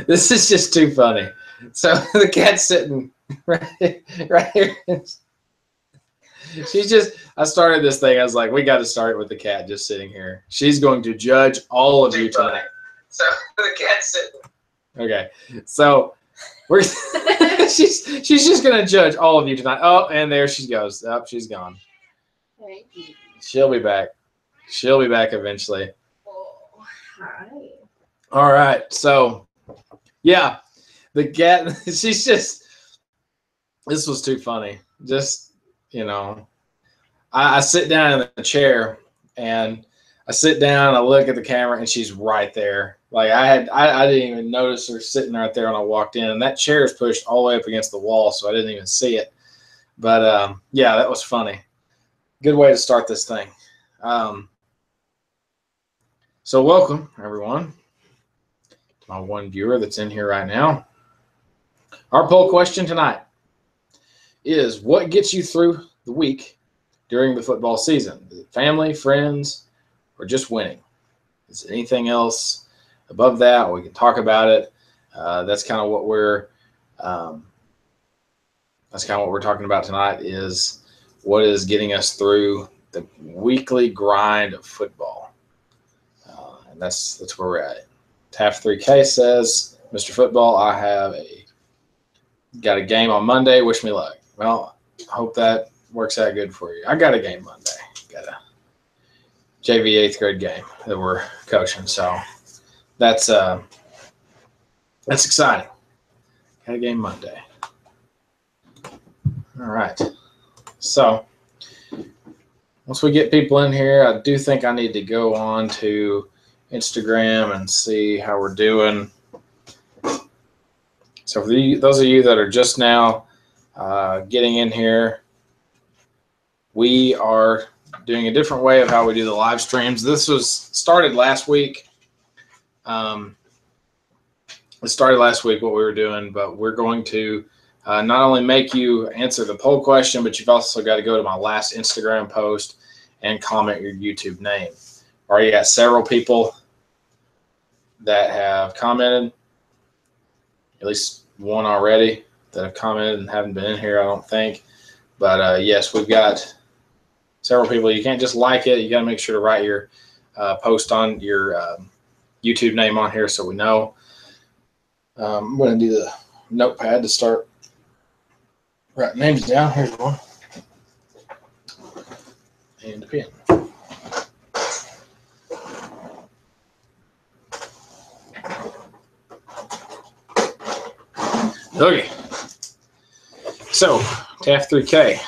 This is just too funny. So the cat's sitting right here. I started this thing. I was like, we got to start with the cat just sitting here. She's going to judge all of you tonight. So the cat's sitting. Okay. So we're she's just going to judge all of you tonight. Oh, and there she goes. Oh, she's gone. Thank you. She'll be back. She'll be back eventually. Oh, hi. All right. So, yeah, the cat, she's just, this was too funny. Just, you know, I sit down in the chair and I sit down, I look at the camera, and she's right there. Like I didn't even notice her sitting right there when I walked in, and that chair is pushed all the way up against the wall, so I didn't even see it. But yeah, that was funny. Good way to start this thing. So welcome everyone to my one viewer that's in here right now. Our poll question tonight is: what gets you through the week during the football season? Is it family, friends, or just winning? Is it anything else above that? We can talk about it. That's kind of what we're talking about tonight, is what is getting us through the weekly grind of football. And that's where we're at. TAF3K says, Mr. Football, I got a game on Monday. Wish me luck. Well, I hope that works out good for you. I got a game Monday. Got a JV 8th grade game that we're coaching. So that's exciting. Got a game Monday. All right. So once we get people in here, I do think I need to go on to Instagram and see how we're doing. So for those of you that are just now getting in here, we are doing a different way of how we do the live streams. This was started last week. It started last week what we were doing, but we're going to not only make you answer the poll question, but you've also got to go to my last Instagram post and comment your YouTube name. Already got several people that have commented, at least one already that have commented and haven't been in here, I don't think. But yes, we've got several people. You can't just like it. You got to make sure to write your post on your YouTube name on here so we know. I'm going to do the notepad to start writing names down. Here's one. And a pen. Okay. So, TAF3K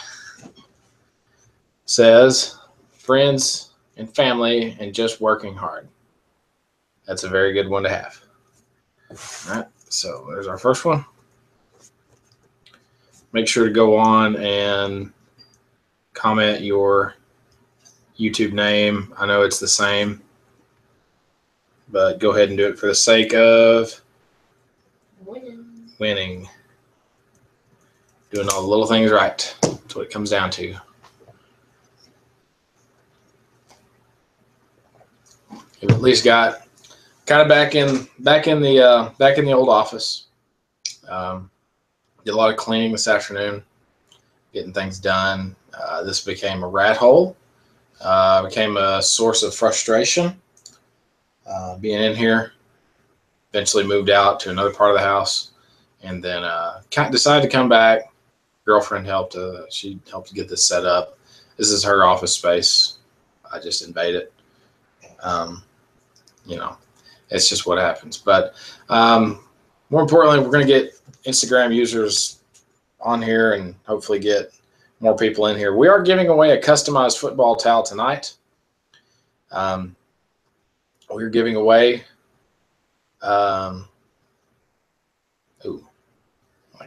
says friends and family and just working hard. That's a very good one to have. All right. So, there's our first one. Make sure to go on and comment your YouTube name. I know it's the same, but go ahead and do it for the sake of winning. Doing all the little things right. That's what it comes down to. You've at least got kind of back in the old office. Did a lot of cleaning this afternoon, getting things done. This became a rat hole. Became a source of frustration. Being in here, eventually moved out to another part of the house, and then decided to come back. Girlfriend helped. She helped get this set up. This is her office space. I just invade it. You know, it's just what happens. But more importantly, we're going to get Instagram users on here and hopefully get more people in here. We are giving away a customized football towel tonight. We're giving away, like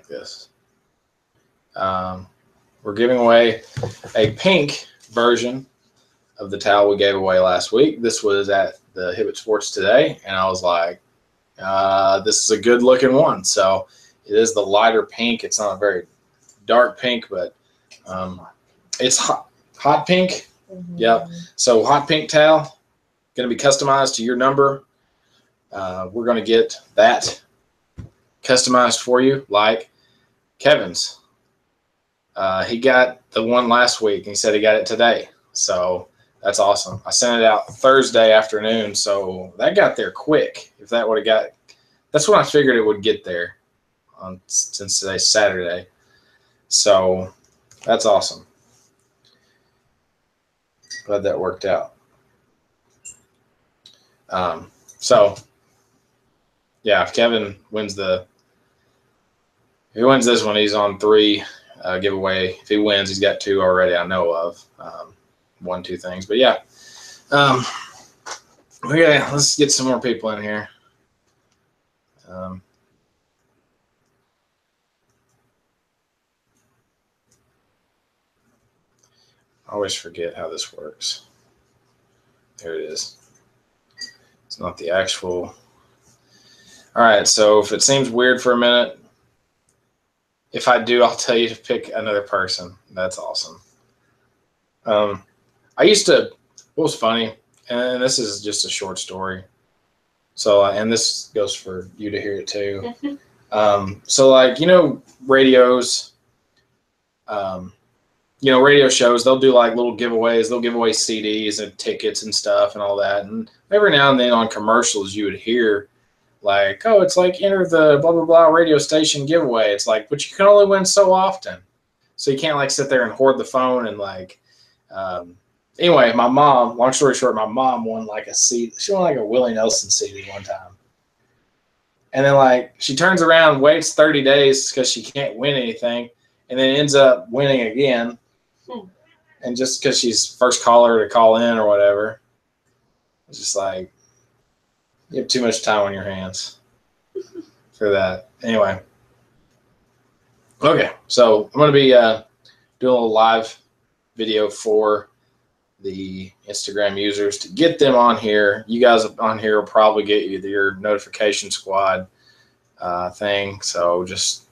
this. We're giving away a pink version of the towel we gave away last week. This was at the Hibbett Sports today, and I was like, this is a good looking one. So it is the lighter pink. It's not a very dark pink, but it's hot pink. Mm-hmm. Yep. So hot pink towel, going to be customized to your number. we're going to get that customized for you, like Kevin's. He got the one last week, and he said he got it today. So that's awesome. I sent it out Thursday afternoon, so that got there quick. If that would have got, that's when I figured it would get there since today's Saturday. So that's awesome. Glad that worked out. So yeah, if Kevin wins if he wins this one, he's on 3 giveaway. If he wins, he's got 2 already I know of. 1, 2 things, but yeah. Okay, let's get some more people in here. I always forget how this works. There it is. It's not the actual. All right, so if it seems weird for a minute, if I do, I'll tell you to pick another person. That's awesome. I used to, what was funny, and this is just a short story. So, and this goes for you to hear it too. So like, radios, radio shows, they'll do like little giveaways. They'll give away CDs and tickets and stuff and all that. And every now and then on commercials, you would hear like, oh, it's like enter the blah, blah, blah radio station giveaway. It's like, but you can only win so often. So you can't like sit there and hoard the phone and like, anyway, my mom, long story short, my mom won like a CD. She won like a Willie Nelson CD one time. And then like she turns around, waits 30 days because she can't win anything, and then ends up winning again. And just because she's first caller to call in or whatever, it's just like you have too much time on your hands for that. Anyway. Okay, so I'm going to be doing a little live video for the Instagram users to get them on here. You guys on here will probably get you your notification squad thing, so just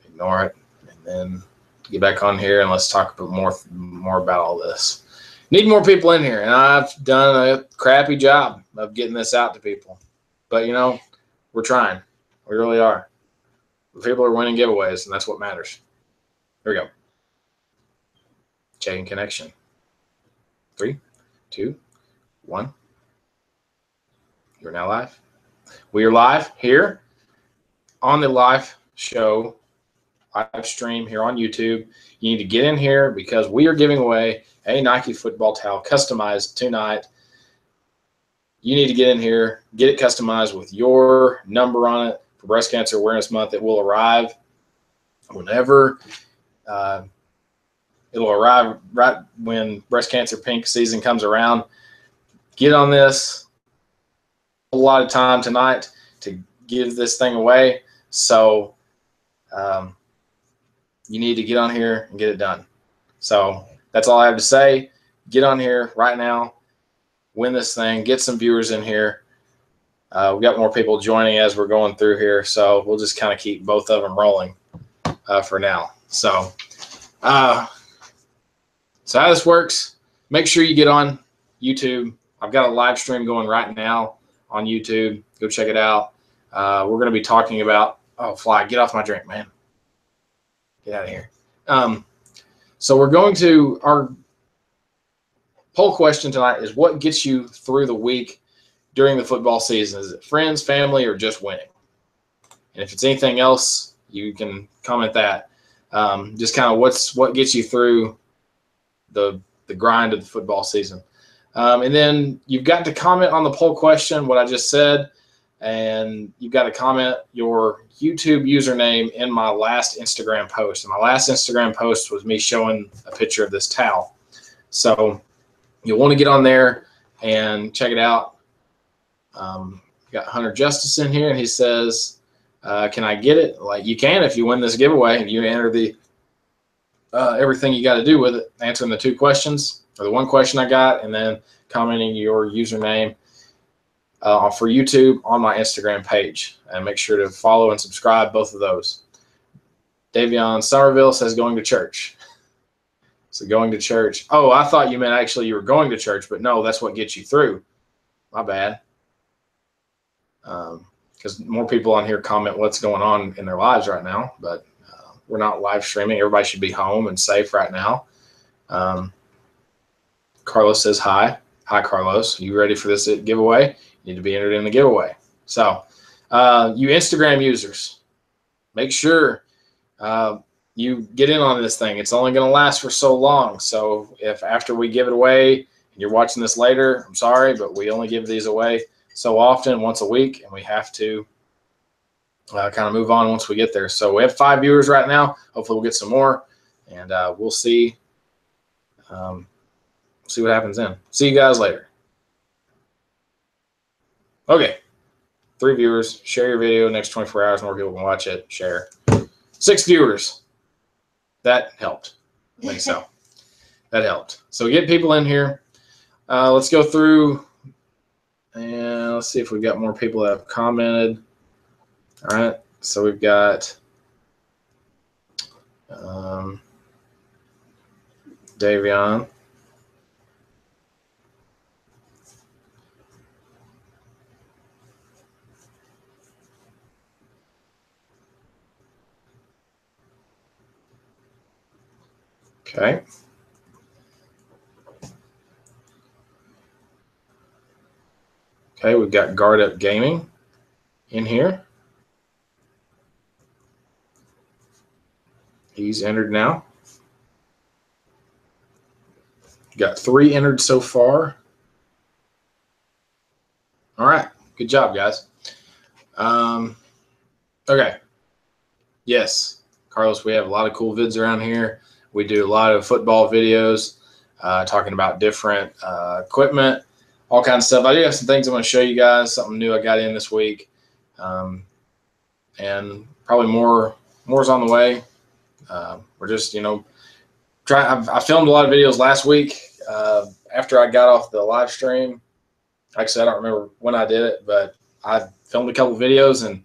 ignore it and then get back on here and let's talk more about all this. Need more people in here, and I've done a crappy job of getting this out to people, but we're trying. We really are. People are winning giveaways, and that's what matters. Here we go. Checking connection. 3, 2, 1. You're now live. We are live here on the live show, live stream here on YouTube. You need to get in here because we are giving away a Nike football towel customized tonight. You need to get in here, get it customized with your number on it for Breast Cancer Awareness Month. It will arrive whenever. It'll arrive right when breast cancer pink season comes around. Get on this. A lot of time tonight to give this thing away. So you need to get on here and get it done. So that's all I have to say. Get on here right now. Win this thing. Get some viewers in here. We've got more people joining as we're going through here. So we'll just kind of keep both of them rolling for now. So so how this works, make sure you get on YouTube. I've got a live stream going right now on YouTube. Go check it out. We're going to be talking about, oh, fly, get off my drink, man. Get out of here. So we're going to, our poll question tonight is what gets you through the week during the football season? Is it friends, family, or just winning? And if it's anything else, you can comment that. Just kind of what gets you through the grind of the football season. And then you've got to comment on the poll question, what I just said, and you've got to comment your YouTube username in my last Instagram post. And my last Instagram post was me showing a picture of this towel. So you'll want to get on there and check it out. Got Hunter Justice in here, and he says, can I get it? Like, you can if you win this giveaway and you enter the everything you got to do with it, answering the 2 questions or the 1 question I got, and then commenting your username for YouTube on my Instagram page. And make sure to follow and subscribe both of those. Davion Somerville says going to church. So going to church. Oh, I thought you meant actually you were going to church, but no, that's what gets you through. My bad. because more people on here comment what's going on in their lives right now, but we're not live streaming. Everybody should be home and safe right now. Carlos says hi. Hi, Carlos. You ready for this giveaway? You need to be entered in the giveaway. So you Instagram users, make sure you get in on this thing. It's only going to last for so long. So if after we give it away and you're watching this later, I'm sorry, but we only give these away so often, once a week, and we have to kind of move on once we get there. So we have 5 viewers right now. Hopefully we'll get some more, and we'll see. See what happens then. See you guys later. Okay. 3 viewers. Share your video. Next 24 hours, more people can watch it. Share. 6 viewers. That helped. I think so. That helped. So get people in here. Let's go through, and let's see if we've got more people that have commented. All right. So we've got Davion. Okay. Okay, we've got Guard Up Gaming in here. He's entered now. Got 3 entered so far. All right, good job, guys. Okay. Yes, Carlos, we have a lot of cool vids around here. We do a lot of football videos, talking about different equipment, all kinds of stuff. I do have some things I'm going to show you guys, something new I got in this week, and probably more's on the way. We're just, I filmed a lot of videos last week after I got off the live stream. Actually, I don't remember when I did it, but I filmed a couple videos, and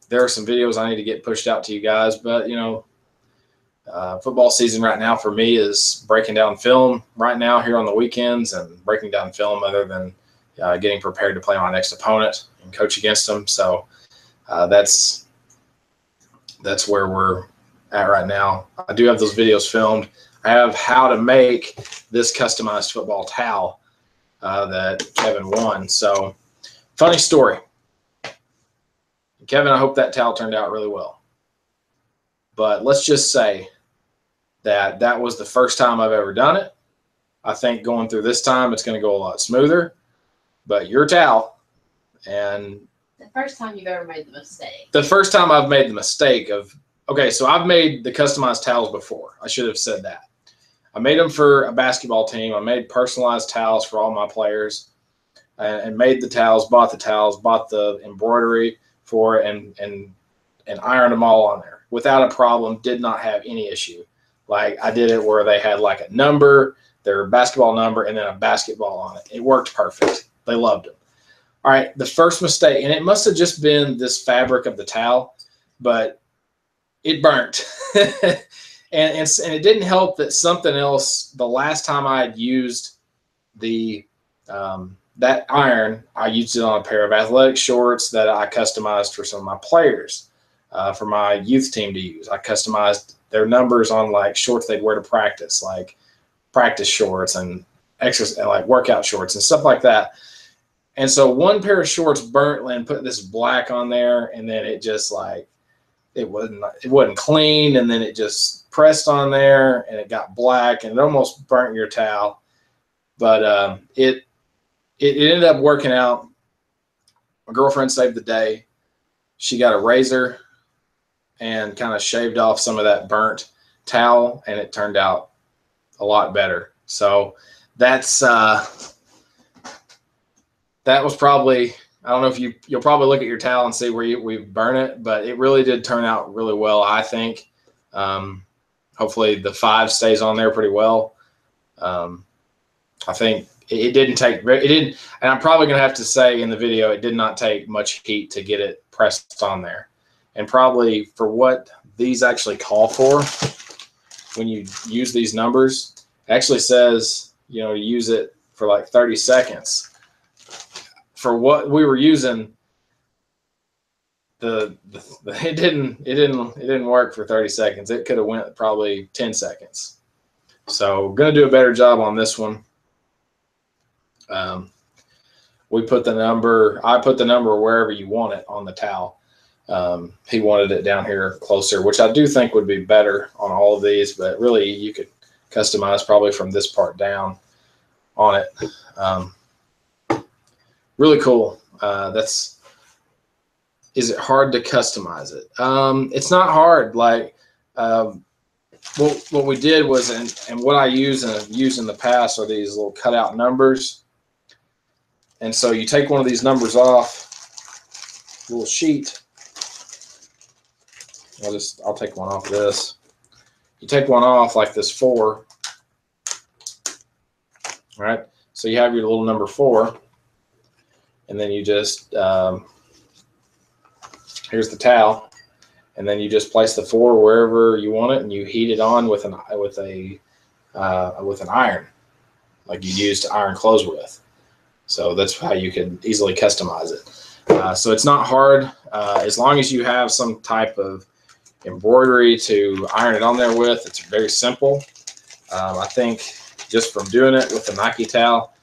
there are some videos I need to get pushed out to you guys. But, football season right now for me is breaking down film right now here on the weekends, and breaking down film other than getting prepared to play my next opponent and coach against them. So that's where we're at right now. I do have those videos filmed. I have how to make this customized football towel that Kevin won. So funny story. Kevin, I hope that towel turned out really well. But let's just say that was the first time I've ever done it. I think going through this time, it's going to go a lot smoother. But your towel, and the first time you've ever made the mistake. The first time I've made the mistake of, okay, so I've made the customized towels before. I should have said that. I made them for a basketball team. I made personalized towels for all my players, and made the towels, bought the embroidery for it, and ironed them all on there without a problem. Did not have any issue. Like, I did it where they had like a number, their basketball number, and then a basketball on it. It worked perfect. They loved it. All right, the first mistake, and it must have just been this fabric of the towel, but it burnt. and it didn't help that something else, the last time I had used that iron, I used it on a pair of athletic shorts that I customized for some of my players, for my youth team to use. I customized their numbers on like shorts they'd wear to practice, like practice shorts and exercise, like workout shorts and stuff like that. And so one pair of shorts burnt and put this black on there, and then it just like, it wasn't clean, and then it just pressed on there and it got black and it almost burnt your towel. But it ended up working out. My girlfriend saved the day. She got a razor and kind of shaved off some of that burnt towel, and it turned out a lot better. So that's that was probably, I don't know if you'll probably look at your towel and see where we burn it, but it really did turn out really well, I think. Hopefully the 5 stays on there pretty well. I think it didn't, and I'm probably going to have to say in the video, it did not take much heat to get it pressed on there. And probably for what these actually call for, when you use these numbers, it actually says, to use it for like 30 seconds. For what we were using, it didn't work for 30 seconds. It could have went probably 10 seconds. So gonna do a better job on this one. We put the number. I put the number wherever you want it on the towel. He wanted it down here closer, which I do think would be better on all of these. But really, you could customize probably from this part down on it. Really cool. Is it hard to customize it? It's not hard. Like what we did was, and what I use in the past are these little cutout numbers. And so you take one of these numbers off, little sheet. I'll take one off this. You take one off like this 4. All right. So you have your little number 4, and then you just here's the towel, and then you just place the 4 wherever you want it, and you heat it on with an iron, like you use to iron clothes with. So that's how you can easily customize it. So it's not hard as long as you have some type of embroidery to iron it on there with. It's very simple. I think just from doing it with the Nike towel,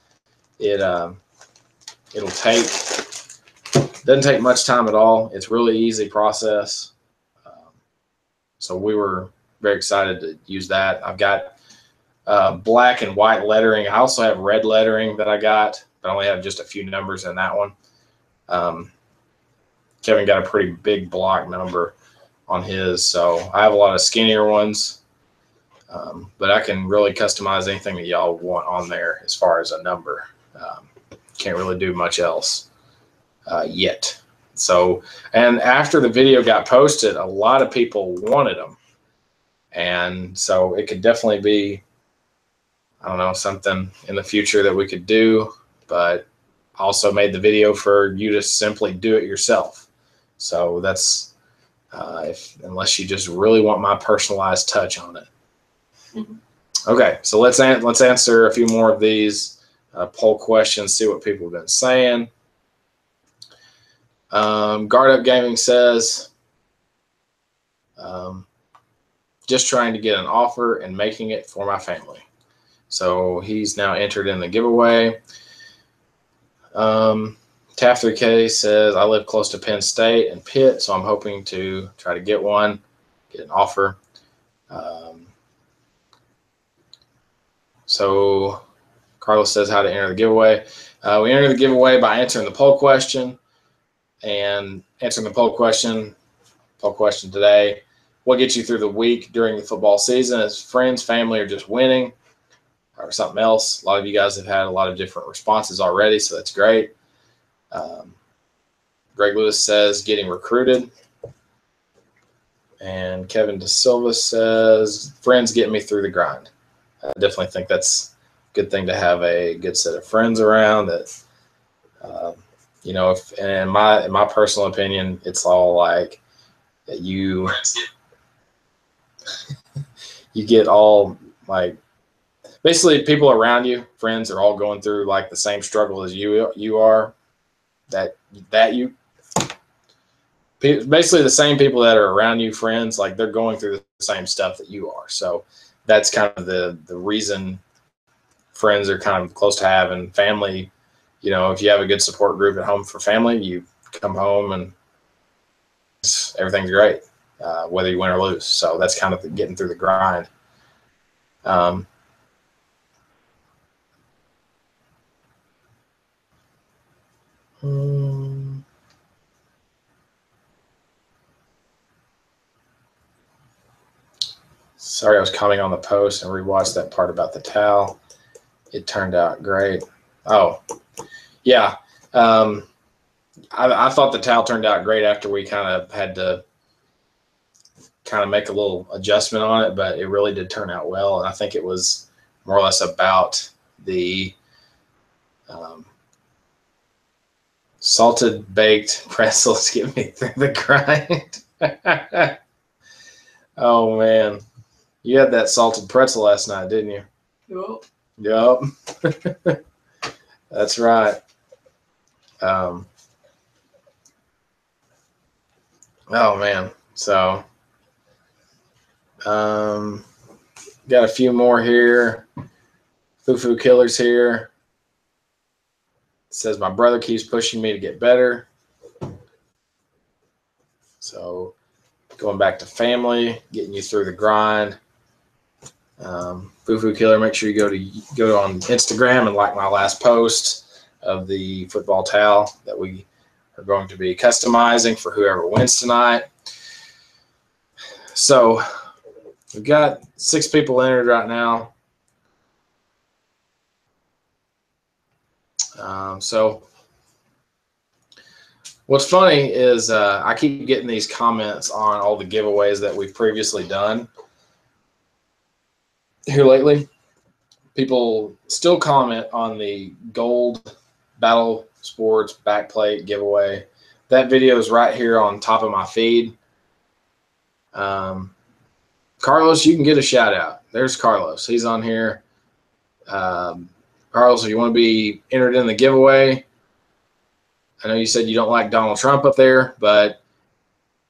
doesn't take much time at all. It's really easy process. So we were very excited to use that. I've got black and white lettering. I also have red lettering that I got, but I only have just a few numbers in that one. Kevin got a pretty big block number on his, so I have a lot of skinnier ones. But I can really customize anything that y'all want on there as far as a number. Can't really do much else yet. So, and after the video got posted, a lot of people wanted them. And so it could definitely be, I don't know, something in the future that we could do, but also made the video for you to simply do it yourself. So that's, unless you just really want my personalized touch on it. Mm-hmm. Okay, so let's answer a few more of these poll questions, see what people have been saying. Guard Up Gaming says, just trying to get an offer and making it for my family. So he's now entered in the giveaway. Taff3K says, I live close to Penn State and Pitt, so I'm hoping to try to get an offer. So Carlos says how to enter the giveaway. We enter the giveaway by answering the poll question. And answering the poll question today, what gets you through the week during the football season? Is friends, family, or just winning, or something else? A lot of you guys have had a lot of different responses already, so that's great. Greg Lewis says getting recruited. And Kevin DeSilva says friends get me through the grind. I definitely think that's a good thing to have a good set of friends around that, you know, if, in my personal opinion, it's all like that you get all like basically people around you, friends are all going through like the same struggle as you are. Basically the same people that are around you, friends, like they're going through the same stuff that you are. So that's kind of the reason friends are kind of close to having. Family, you know, if you have a good support group at home for family, you come home and everything's great, whether you win or lose. So that's kind of getting through the grind. Sorry, I was commenting on the post and rewatched that part about the towel. It turned out great. Oh, yeah. I thought the towel turned out great after we kind of had to kind of make a little adjustment on it, but it really did turn out well. And I think it was more or less about the salted baked pretzels get me through the grind. Oh, man. You had that salted pretzel last night, didn't you? Yep. That's right. Oh man. So got a few more here. Foo Killers here. It says my brother keeps pushing me to get better. So going back to family, getting you through the grind. Foo Killer, make sure you go on Instagram and like my last post of the football towel that we are going to be customizing for whoever wins tonight. So we've got 6 people entered right now. So what's funny is I keep getting these comments on all the giveaways that we've previously done here lately. People still comment on the gold Battle Sports backplate giveaway. That video is right here on top of my feed. Carlos, you can get a shout out. There's Carlos. He's on here. Carlos, if you want to be entered in the giveaway, I know you said you don't like Donald Trump up there, but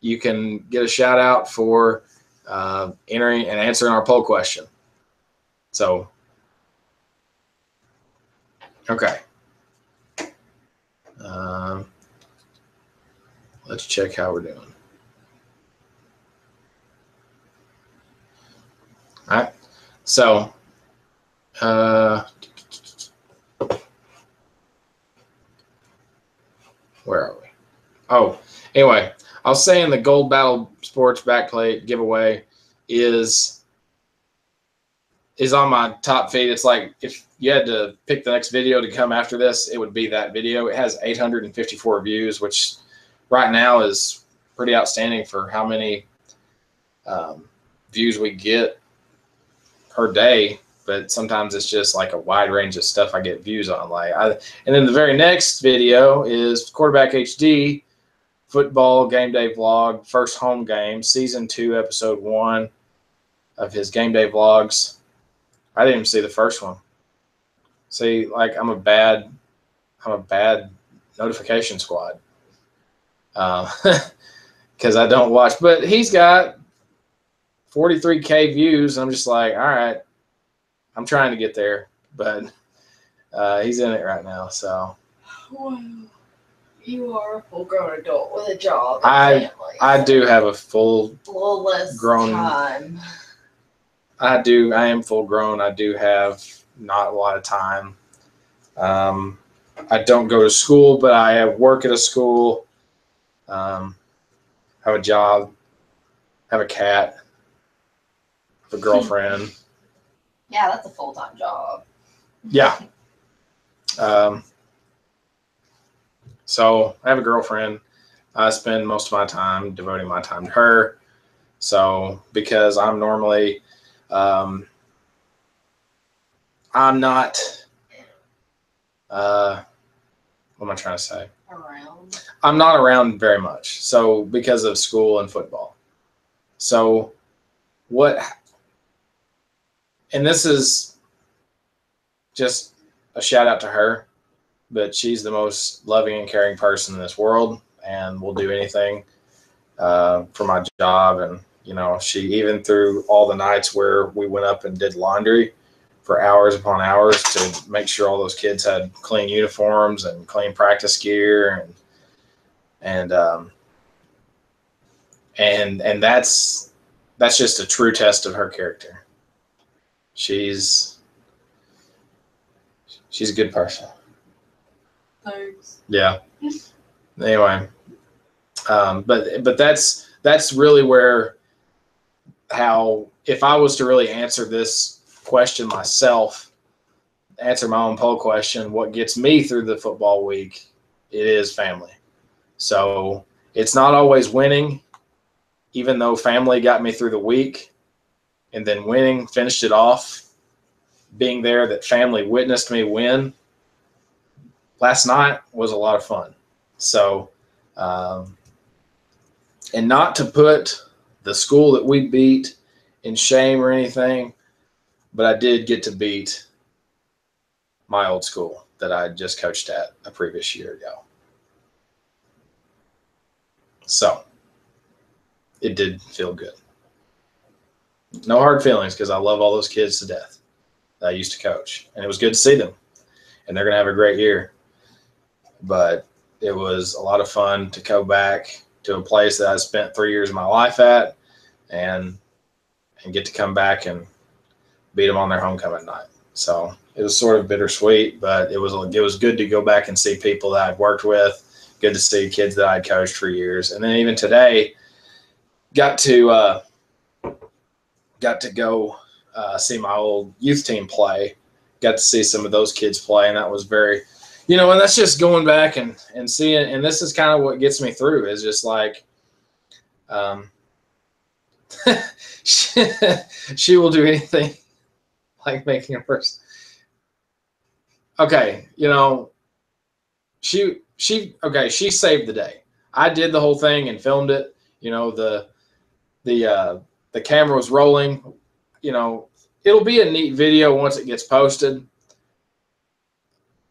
you can get a shout out for entering and answering our poll question. So, okay. Let's check how we're doing. All right. So, where are we? Oh, anyway, I was saying the Gold Battle Sports backplate giveaway is on my top feed. It's like if you had to pick the next video to come after this, it would be that video. It has 854 views, which right now is pretty outstanding for how many views we get per day. But sometimes it's just like a wide range of stuff I get views on. And then the very next video is Quarterback HD football game day vlog, first home game, season 2, episode 1 of his game day vlogs. I didn't even see the first one. See, like I'm a bad notification squad because I don't watch. But he's got 43K views. I'm just like, all right, I'm trying to get there, but he's in it right now. So, Wow, you are a full-grown adult with a job and family. I do have a full little less grown time. I am full grown. I do have not a lot of time. I don't go to school, but I have work at a school, have a job, have a cat, have a girlfriend. Yeah, that's a full-time job. Yeah. So I have a girlfriend. I spend most of my time devoting my time to her. So because I'm normally, I'm not, what am I trying to say? Around. I'm not around very much. So because of school and football. So and this is just a shout out to her, but she's the most loving and caring person in this world and will do anything for my job. And, she, even through all the nights where we went up and did laundry for hours upon hours to make sure all those kids had clean uniforms and clean practice gear. And that's just a true test of her character. She's a good person. Thanks. Yeah. Anyway, but that's really where if I was to really answer this question myself, answer my own poll question, what gets me through the football week, it is family. So it's not always winning, even though family got me through the week, and then winning finished it off. Being there, that family witnessed me win last night was a lot of fun. So, and not to put the school that we beat in shame or anything, but I did get to beat my old school that I just coached at a previous year ago. So, it did feel good. No hard feelings, because I love all those kids to death that I used to coach, and it was good to see them, and they're going to have a great year. But it was a lot of fun to go back to a place that I spent 3 years of my life at, and get to come back and beat them on their homecoming night. So it was sort of bittersweet, but it was good to go back and see people that I'd worked with. Good to see kids that I'd coached for years, and then even today, got to go see my old youth team play. Got to see some of those kids play, and that was very, and that's just going back and seeing. And this is kind of what gets me through, is just like, she will do anything, like making a person. Okay, she saved the day. I did the whole thing and filmed it. The camera was rolling. It'll be a neat video once it gets posted.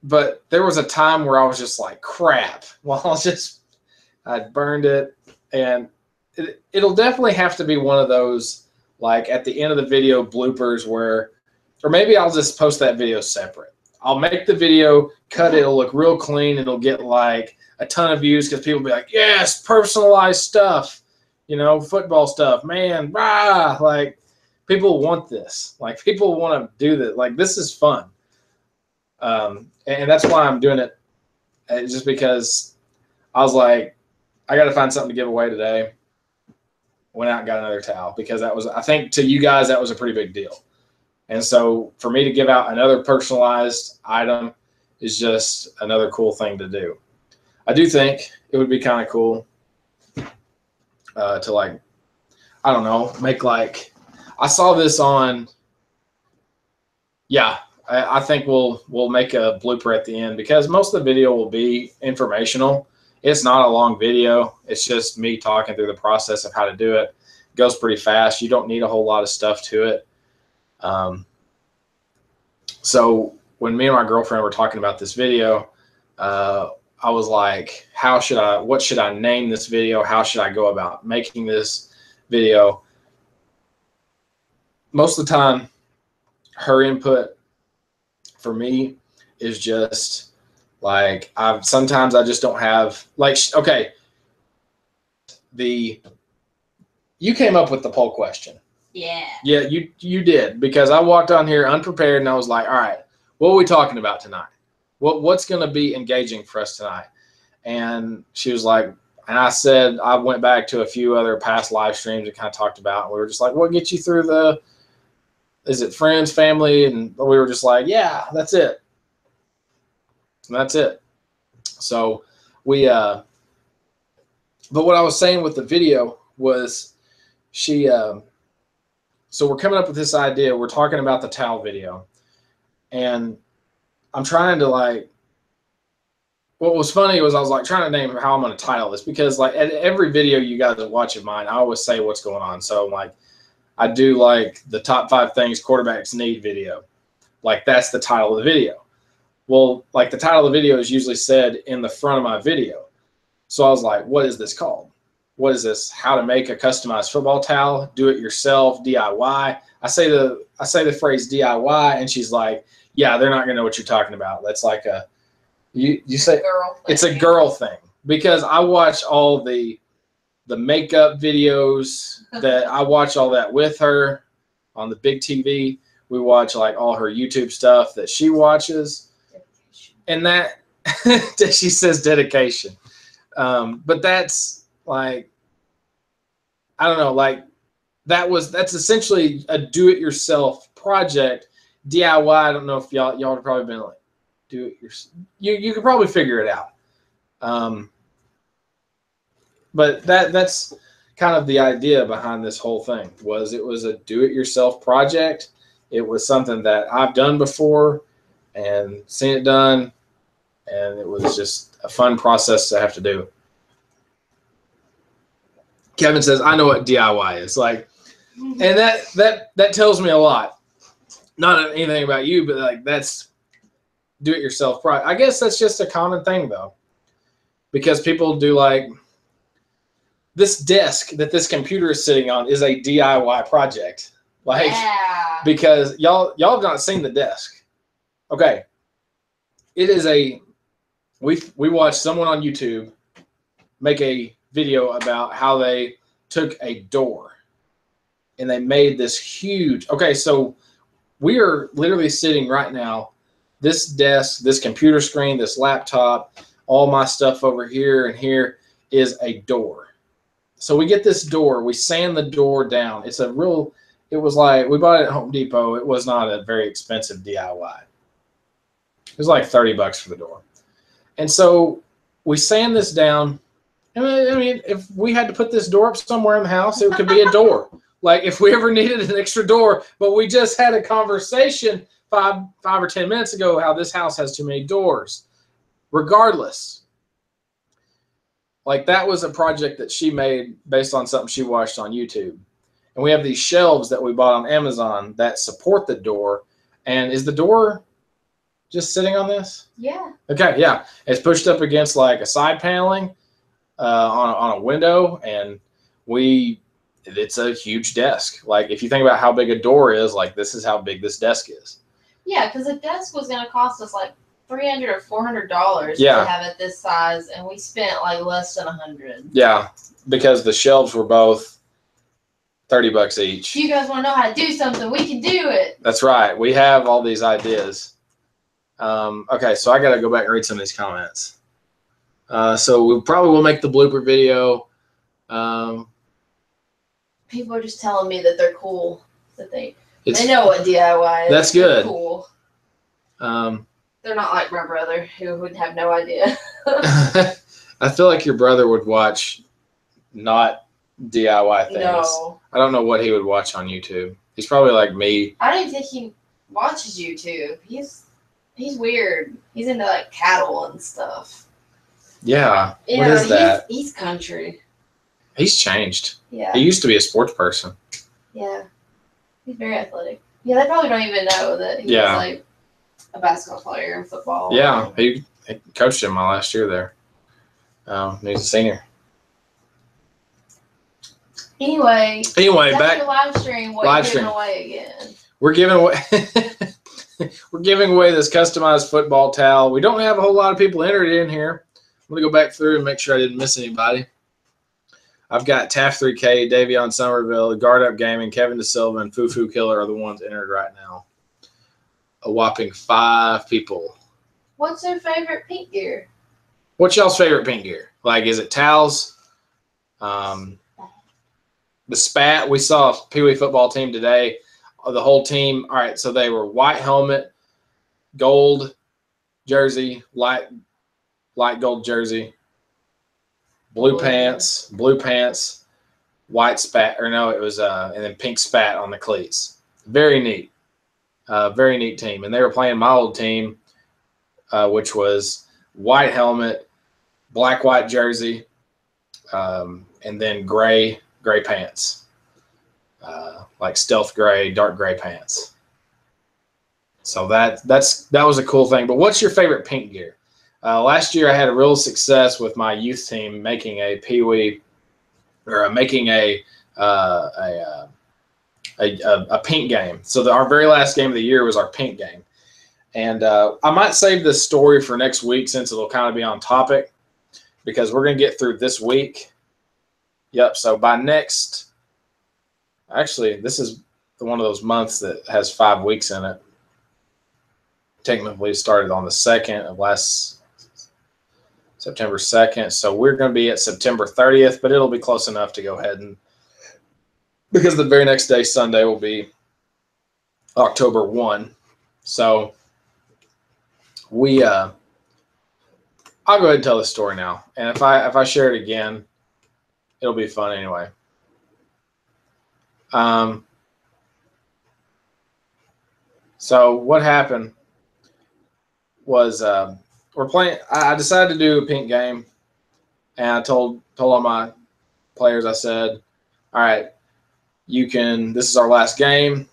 But there was a time where I was just like, crap. Well, I'd burned it, and it'll definitely have to be one of those, like at the end of the video, bloopers or maybe I'll just post that video separate. I'll make the video, cut it, it'll look real clean, it'll get like a ton of views because people will be like, yes, personalized stuff, football stuff, man, rah, like people want this. Like people want to do this. Like this is fun. And that's why I'm doing it, just because I was like, I got to find something to give away today. Went out and got another towel, because I think to you guys, that was a pretty big deal. And so for me to give out another personalized item is just another cool thing to do. I do think it would be kind of cool to, like, I don't know, make like, I saw this on, yeah, I think we'll make a blooper at the end, because most of the video will be informational. It's not a long video. It's just me talking through the process of how to do it. It goes pretty fast. You don't need a whole lot of stuff to it. So when me and my girlfriend were talking about this video, I was like, what should I name this video? How should I go about making this video? Most of the time, her input for me is just like, sometimes I just don't have, like, okay, you came up with the poll question. Yeah. Yeah, you did, because I walked on here unprepared, and I was like, all right, what are we talking about tonight? What's going to be engaging for us tonight? And she was like, and I said, I went back to a few other past live streams and kind of talked about, and we were just like, what gets you through is it friends, family? And we were just like, yeah, that's it. And that's it. So but what I was saying with the video was so we're coming up with this idea. We're talking about the towel video, and I'm trying to, like, what was funny was I was like trying to name how I'm going to title this, because like at every video you guys watch of mine, I always say what's going on. So like I do like the top 5 things quarterbacks need video. Like that's the title of the video. Well, like the title of the video is usually said in the front of my video. So I was like, what is this called? What is this? How to make a customized football towel, do it yourself, DIY. I say the phrase DIY, and she's like, yeah, they're not gonna know what you're talking about. That's like you say it's a girl thing, because I watch all the makeup videos that I watch all that with her on the big TV. We watch like all her YouTube stuff that she watches, and that she says dedication. But that's like, I don't know, like that's essentially a do-it-yourself project. DIY, I don't know if y'all have probably been like, do it yourself. You could probably figure it out. But that's kind of the idea behind this whole thing. It was a do-it-yourself project. It was something that I've done before and seen it done, and it was just a fun process to have to do. Kevin says, I know what DIY is. Like, and that tells me a lot. Not anything about you, but like that's do-it-yourself project. I guess that's just a common thing though, because people do like, this desk that this computer is sitting on is a DIY project. Like, Yeah. because y'all have not seen the desk. Okay. It is we watched someone on YouTube make a video about how they took a door and they made this huge. Okay, so we are literally sitting right now, this desk, this computer screen, this laptop, all my stuff over here and here is a door. So we get this door, we sand the door down. It was like, we bought it at Home Depot. It was not a very expensive DIY. It was like $30 for the door. And so we sand this down. I mean, if we had to put this door up somewhere in the house, it could be a door. Like if we ever needed an extra door, but we just had a conversation five or 10 minutes ago how this house has too many doors. Regardless, like that was a project that she made based on something she watched on YouTube. And we have these shelves that we bought on Amazon that support the door. And is the door just sitting on this? Yeah. Okay, yeah. It's pushed up against like a side paneling on a window, and it's a huge desk. Like if you think about how big a door is, like this is how big this desk is. Yeah, because the desk was going to cost us like $300 or $400 Yeah. to have it this size, and we spent like less than $100. Yeah, because the shelves were both $30 each. If you guys want to know how to do something, we can do it. That's right. We have all these ideas. Okay, so I got to go back and read some of these comments. So we probably will make the blooper video. People are just telling me that they're cool. That they know what DIY is. That's good. They're cool. Um, They're not like my brother, who would have no idea. I feel like your brother would watch not DIY things. No. I don't know what he would watch on YouTube. He's probably like me. I don't even think he watches YouTube. He's weird. He's into like cattle and stuff. Yeah. What is that? He's country. He's changed. Yeah. He used to be a sports person. Yeah. He's very athletic. Yeah, they probably don't even know that he was like a basketball player in football. Yeah, he coached him my last year there. He's a senior. Anyway, back to live stream. What live you're stream. giving away again? We're giving away. We're giving away this customized football towel. We don't have a whole lot of people entered in here. I'm gonna go back through and make sure I didn't miss anybody. I've got Taft 3K, Davion Somerville, Guard Up Gaming, Kevin DeSilva, and Foo Killer are the ones entered right now. A whopping 5 people. What's their favorite pink gear? What's y'all's favorite pink gear? Like, is it towels? The spat. We saw a Pee Wee football team today. The whole team. All right, so they were white helmet, gold jersey, light gold jersey, blue pants, white spat, or no, it was and then pink spat on the cleats. Very neat. Very neat team. And they were playing my old team, which was white helmet, white jersey, and then gray pants. Like stealth gray, dark gray pants. So that was a cool thing. But what's your favorite pink gear? Last year I had a real success with my youth team making a Pee Wee, or making a pink game. So our very last game of the year was our pink game. And I might save this story for next week since it'll kind of be on topic, because we're going to get through this week. Yep, so by next, actually, this is one of those months that has 5 weeks in it. Technically started on the 2nd of September 2nd. So we're going to be at September 30th, but it'll be close enough to go ahead and, because the very next day, Sunday, will be October 1. So I'll go ahead and tell the story now. And if I share it again, it'll be fun anyway. So what happened was we're playing. I decided to do a pink game, and I told all my players, I said, all right, this is our last game.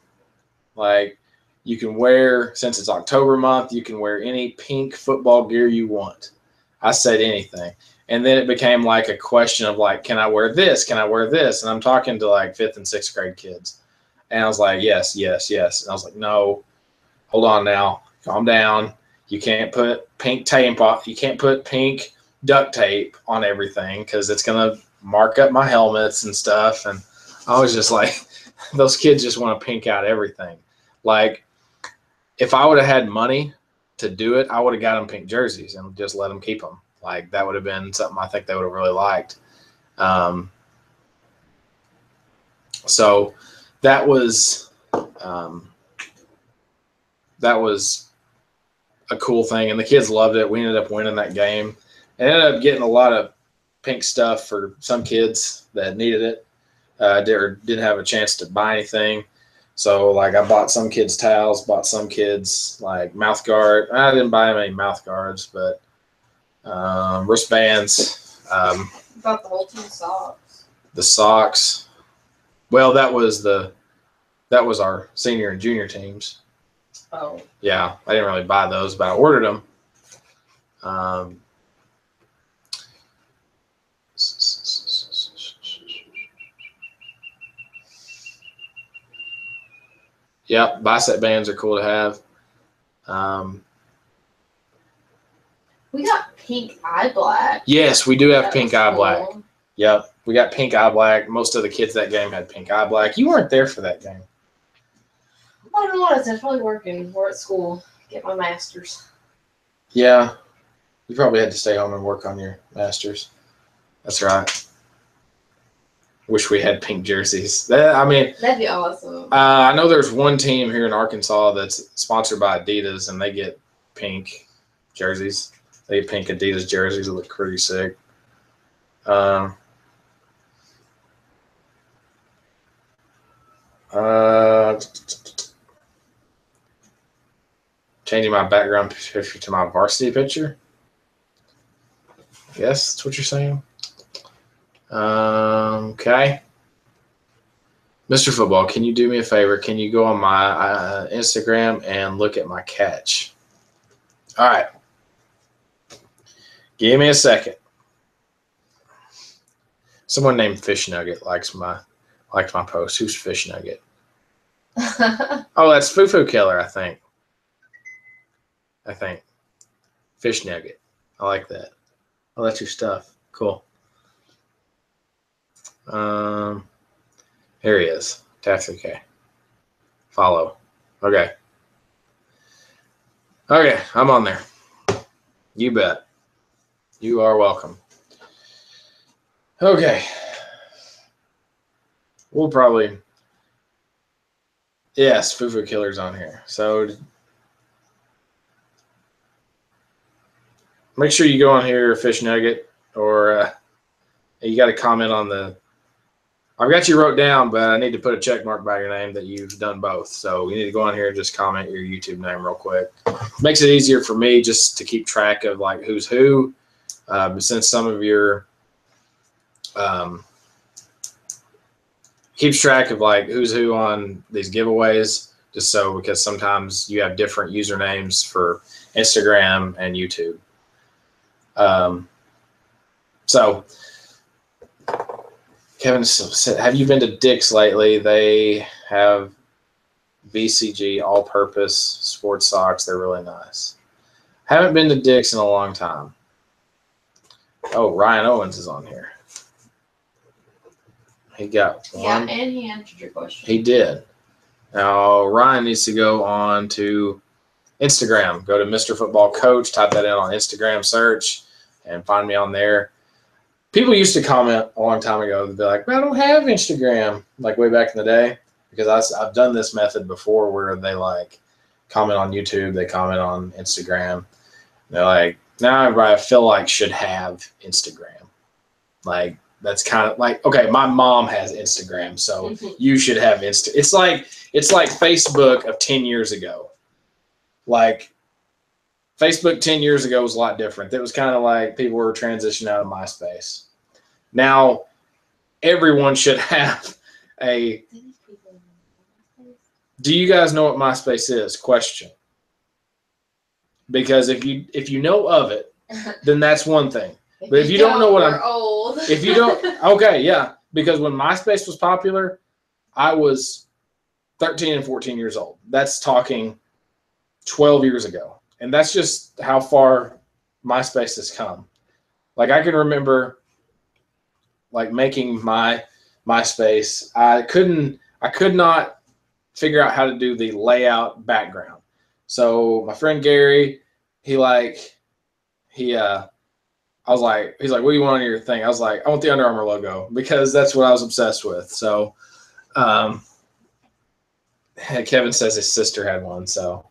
Like, you can wear, since it's October month, you can wear any pink football gear you want. I said anything. And then it became like a question of like, can I wear this? Can I wear this? And I'm talking to like 5th and 6th grade kids. And I was like, yes, yes, yes. And I was like, no, hold on now. Calm down. You can't put pink tape on. You can't put pink duct tape on everything because it's going to mark up my helmets and stuff. And I was just like, those kids just want to pink out everything. Like, if I would have had money to do it, I would have got them pink jerseys and just let them keep them. Like, that would have been something I think they would have really liked. So that was a cool thing, and the kids loved it. We ended up winning that game and ended up getting a lot of pink stuff for some kids that needed it, didn't have a chance to buy anything. So, like, I bought some kids towels, bought some kids like mouth guard. I didn't buy them any mouth guards, but wristbands. Bought the whole team socks. The socks. Well, that was our senior and junior teams. Oh. Yeah, I didn't really buy those, but I ordered them. Yep, bicep bands are cool to have. We got pink eye black. Yes, we do have That pink was eye cool. black. Yep, we got pink eye black. Most of the kids that game had pink eye black. You weren't there for that game. I don't know what I was. I was probably working or at school. Get my master's. Yeah, you probably had to stay home and work on your master's. That's right. Wish we had pink jerseys. That'd be awesome. I know there's one team here in Arkansas that's sponsored by Adidas, and they get pink jerseys. They get pink Adidas jerseys that look pretty sick. Changing my background picture to my varsity picture. Yes, that's what you're saying. Okay. Mr. Football, can you do me a favor? Can you go on my Instagram and look at my catch? All right. Give me a second. Someone named Fish Nugget liked my post. Who's Fish Nugget? Oh, that's Foo Foo Killer, I think. Fish Nugget. I like that. Oh, that's your stuff. Cool. Here he is. That's okay. Follow. Okay. Okay, I'm on there. You bet. You are welcome. Okay. We'll probably... Yes, Foo Foo Killer's on here. So make sure you go on here, Fish Nugget, or you got to comment on the... I've got you wrote down, but I need to put a check mark by your name that you've done both. So you need to go on here and just comment your YouTube name real quick. Makes it easier for me just to keep track of like who's who. Since some of your keeps track of like who's who on these giveaways, just so because sometimes you have different usernames for Instagram and YouTube. So Kevin said, have you been to Dick's lately? They have VCG all-purpose sports socks. They're really nice. Haven't been to Dick's in a long time. Oh, Ryan Owens is on here. He got one. Yeah, and he answered your question. He did. Now, Ryan needs to go on to Instagram. Go to Mr. Football Coach. Type that in on Instagram search and find me on there. People used to comment a long time ago. They'd be like, well, I don't have Instagram, like way back in the day, because I've done this method before where they like comment on YouTube, they comment on Instagram. They're like, now everybody I feel like should have Instagram. Like, that's kind of like, okay, my mom has Instagram, so you should have Insta. It's like Facebook of 10 years ago. Like, Facebook 10 years ago was a lot different. It was kind of like people were transitioning out of MySpace. Now, everyone should have a... Do you guys know what MySpace is? Question. Because if you know of it, then that's one thing. But if you don't know what I'm old. If you don't, okay, yeah. Because when MySpace was popular, I was 13 and 14 years old. That's talking 12 years ago. And that's just how far MySpace has come. Like I can remember like making my MySpace. I could not figure out how to do the layout background. So my friend Gary, I was like, he's like, what do you want on your thing? I was like, I want the Under Armour logo because that's what I was obsessed with. So Kevin says his sister had one. So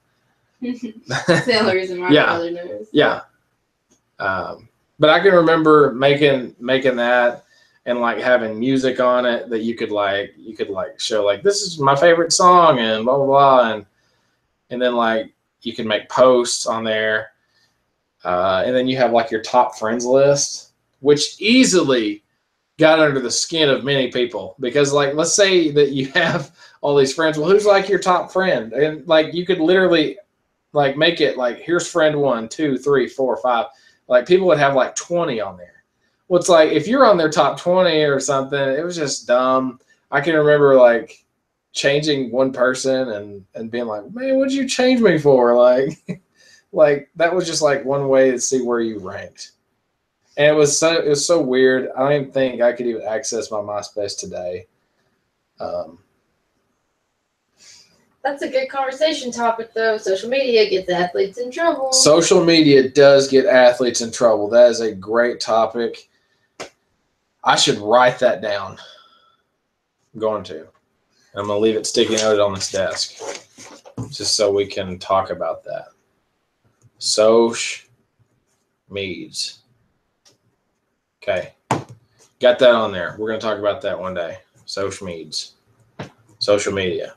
that's the only reason my brother knows. Yeah. But I can remember making that and like having music on it that you could show like this is my favorite song and blah blah blah and then like you can make posts on there. And then you have like your top friends list, which easily got under the skin of many people because like let's say that you have all these friends. Well, who's like your top friend? And like you could literally like make it like here's friend 1, 2, 3, 4, 5. Like people would have like 20 on there. Well, it's like if you're on their top 20 or something, it was just dumb. I can remember like changing one person and being like, man, what'd you change me for? Like, like that was just like one way to see where you ranked. And it was so weird. I don't even think I could even access my MySpace today. That's a good conversation topic, though. Social media gets athletes in trouble. Social media does get athletes in trouble. That is a great topic. I should write that down. I'm going to. I'm going to leave it sticky noted on this desk just so we can talk about that. Social meds. Okay. Got that on there. We're going to talk about that one day. Social meds. Social media.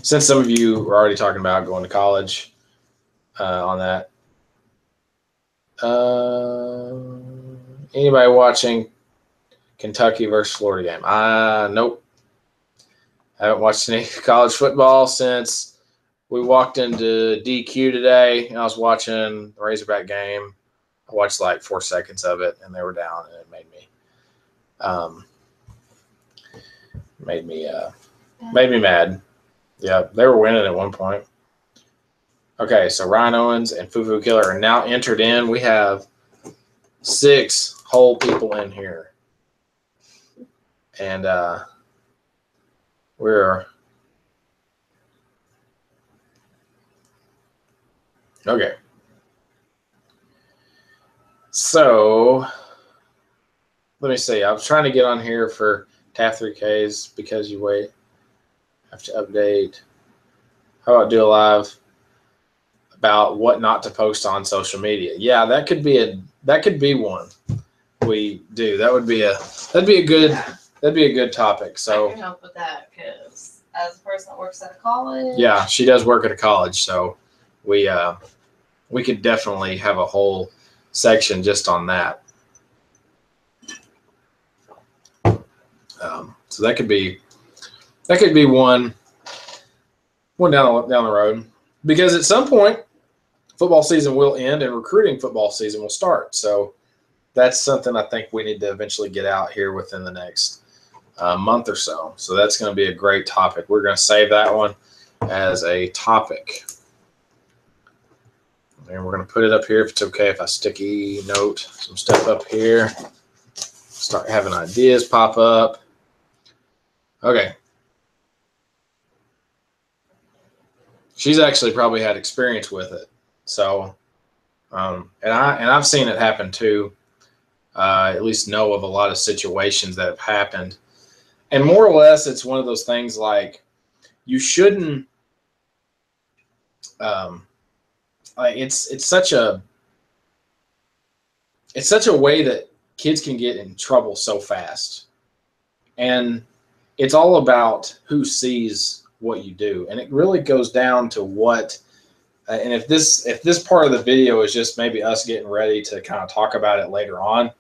Since some of you are already talking about going to college on that, anybody watching Kentucky versus Florida game? Nope. I haven't watched any college football since we walked into DQ today. And I was watching the Razorback game. I watched like 4 seconds of it, and they were down, and it made me mad. Yeah, they were winning at one point. Okay, so Ryan Owens and Fufu Killer are now entered in. We have 6 whole people in here. And we're okay. So let me see. I was trying to get on here for TAF 3Ks because you wait. Have to update. How about do a live about what not to post on social media? Yeah, that could be one we do. That'd be a good topic. So I can help with that because as a person that works at a college. Yeah, she does work at a college, so we could definitely have a whole section just on that. So that could be one down the road, because at some point football season will end and recruiting football season will start. So that's something I think we need to eventually get out here within the next month or so. So that's going to be a great topic. We're going to save that one as a topic. And we're going to put it up here if it's okay if I sticky note some stuff up here. Start having ideas pop up. Okay. She's actually probably had experience with it. So, and I've seen it happen too. At least know of a lot of situations that have happened. And more or less, it's one of those things like you shouldn't, it's such a way that kids can get in trouble so fast. And it's all about who sees what you do. And it really goes down to what, and if this part of the video is just maybe us getting ready to kind of talk about it later on,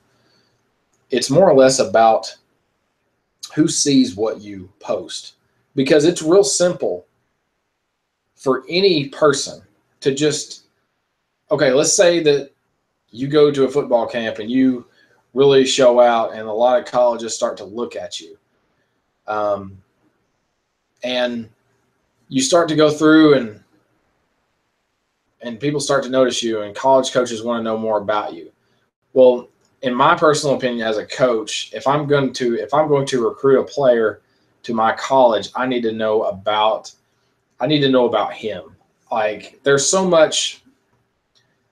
it's more or less about who sees what you post. Because it's real simple for any person to just okay, let's say that you go to a football camp and you really show out, and a lot of colleges start to look at you. And you start to go through and people start to notice you, and college coaches want to know more about you. Well, in my personal opinion, as a coach, if I'm going to recruit a player to my college, I need to know about him. Like, there's so much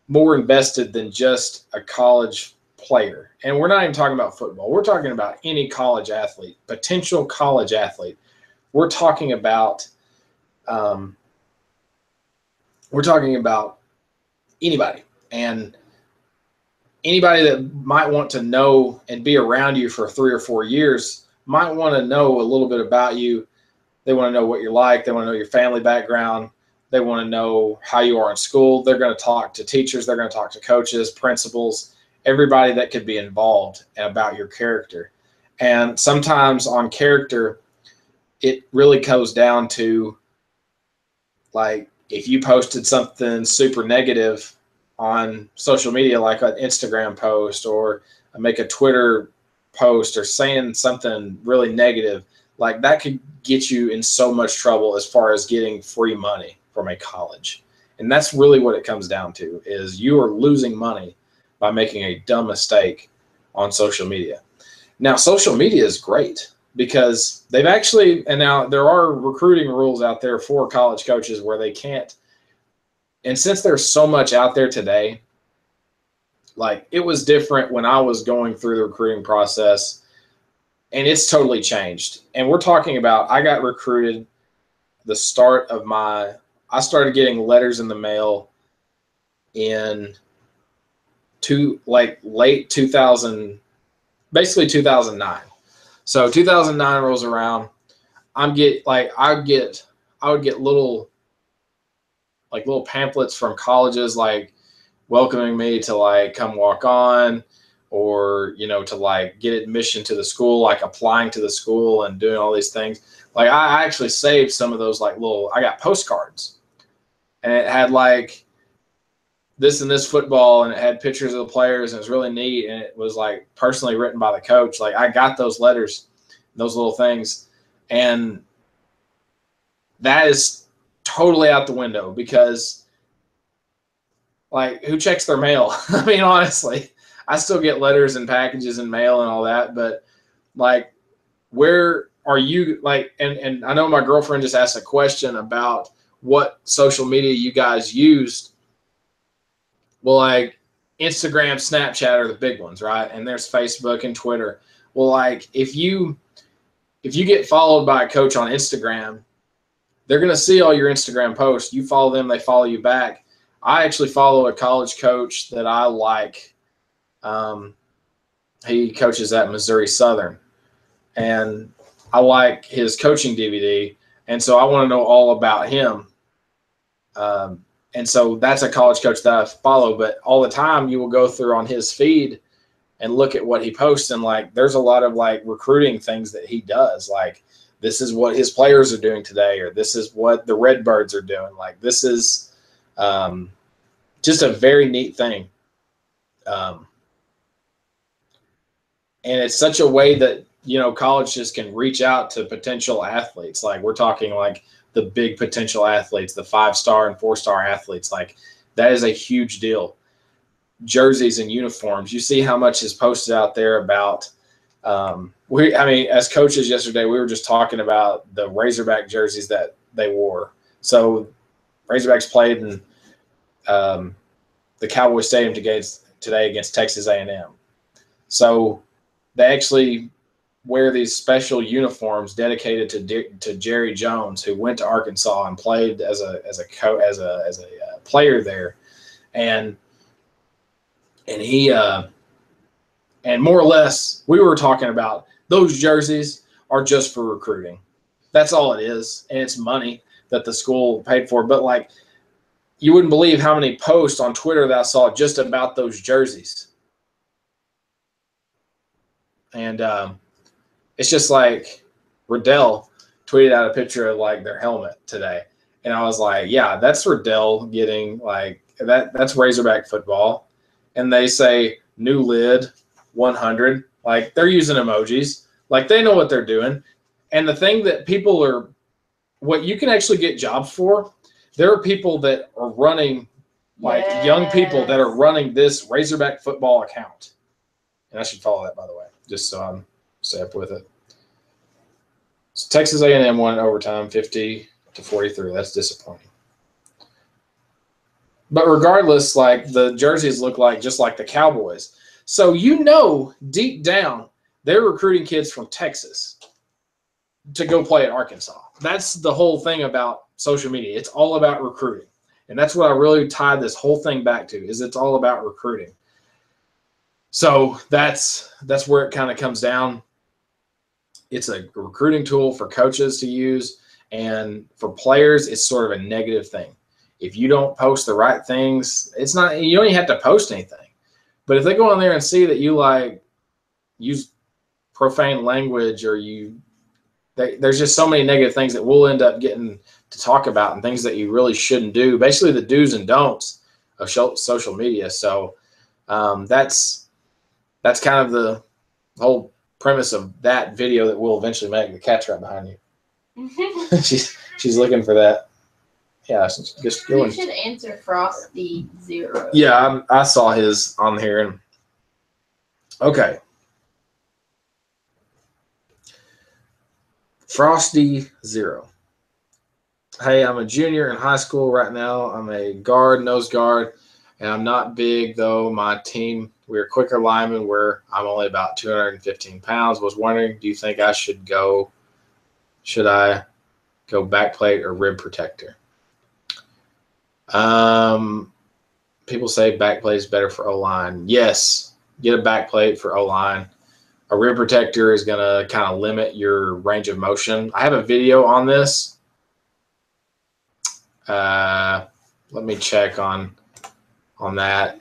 more invested than just a college player. And we're not even talking about football. We're talking about any college athlete, potential college athlete. We're talking about anybody, and anybody that might want to know and be around you for 3 or 4 years might want to know a little bit about you. They want to know what you're like. They want to know your family background. They want to know how you are in school. They're going to talk to teachers. They're going to talk to coaches, principals, everybody that could be involved about your character. And sometimes on character, it really goes down to, like, if you posted something super negative on social media, like an Instagram post, or make a Twitter post, or saying something really negative, like, that could get you in so much trouble as far as getting free money from a college. And that's really what it comes down to, is you are losing money by making a dumb mistake on social media. Now, social media is great because they've actually, and now there are recruiting rules out there for college coaches where they can't. And since there's so much out there today, like, it was different when I was going through the recruiting process, and it's totally changed. And we're talking about, I got recruited I started getting letters in the mail in late 2000, basically 2009. So 2009 rolls around. I would get little pamphlets from colleges, like, welcoming me to, like, come walk on, or, to, like, get admission to the school, like applying to the school and doing all these things. Like, I actually saved some of those, like, I got postcards, and it had, like, this and this football, and it had pictures of the players, and it was really neat, and it was, like, personally written by the coach. Like, I got those letters, those little things, and that is totally out the window, because, like, who checks their mail? I mean, honestly, I still get letters and packages and mail and all that, but, like, where are you, like, and I know my girlfriend just asked a question about what social media you guys used. Well, like, Instagram, Snapchat are the big ones, right? And there's Facebook and Twitter. Well, like, if you get followed by a coach on Instagram, they're going to see all your Instagram posts. You follow them, they follow you back. I actually follow a college coach that I like. He coaches at Missouri Southern, and I like his coaching DVD, and so I want to know all about him. And so that's a college coach that I follow, but all the time you will go through on his feed and look at what he posts, and, like, there's a lot of, like, recruiting things that he does. Like, this is what his players are doing today, or this is what the Redbirds are doing. Like, this is just a very neat thing. And it's such a way that, colleges can reach out to potential athletes. Like, we're talking, like, the big potential athletes, the 5-star and 4-star athletes. Like, that is a huge deal. Jerseys and uniforms. You see how much is posted out there about as coaches yesterday, we were just talking about the Razorback jerseys that they wore. So Razorbacks played in the Cowboy Stadium today against Texas A&M. So they actually wear these special uniforms dedicated to Jerry Jones, who went to Arkansas and played as a player there, and he and more or less we were talking about those jerseys are just for recruiting. That's all it is, and it's money that the school paid for. But, like, you wouldn't believe how many posts on Twitter that I saw just about those jerseys. And it's just like Riddell tweeted out a picture of, like, their helmet today. And I was like, yeah, that's Riddell getting, like, that's Razorback football, and they say new lid 100. Like they're using emojis. Like they know what they're doing. And the thing that people are, what you can actually get jobs for, there are people that are running, like young people that are running this Razorback football account. And I should follow that, by the way, just so I'm stay up with it. So Texas A&M won in overtime, 50-43. That's disappointing. But regardless, like the jerseys look like just like the Cowboys. So you know deep down they're recruiting kids from Texas to go play at Arkansas. That's the whole thing about social media. It's all about recruiting. And that's what I really tie this whole thing back to, is it's all about recruiting. So that's where it kind of comes down. It's a recruiting tool for coaches to use, and for players, it's sort of a negative thing. If you don't post the right things, it's not, you don't even have to post anything. But if they go on there and see that you like use profane language, or there's just so many negative things that we'll end up getting to talk about, and things that you really shouldn't do. Basically, the do's and don'ts of social media. So that's kind of the whole premise of that video that we'll eventually make. The cat's right behind you. she's looking for that. Yeah, just going. You should answer Frosty 0. Yeah, I saw his on here. And okay. Frosty 0. Hey, I'm a junior in high school right now. I'm a nose guard, and I'm not big, though. My team, we're quicker linemen, where I'm only about 215 pounds. Was wondering, do you think I should I go backplate or rib protector? People say backplate is better for O-line. Yes, get a backplate for O-line. A rib protector is going to kind of limit your range of motion. I have a video on this. Let me check on that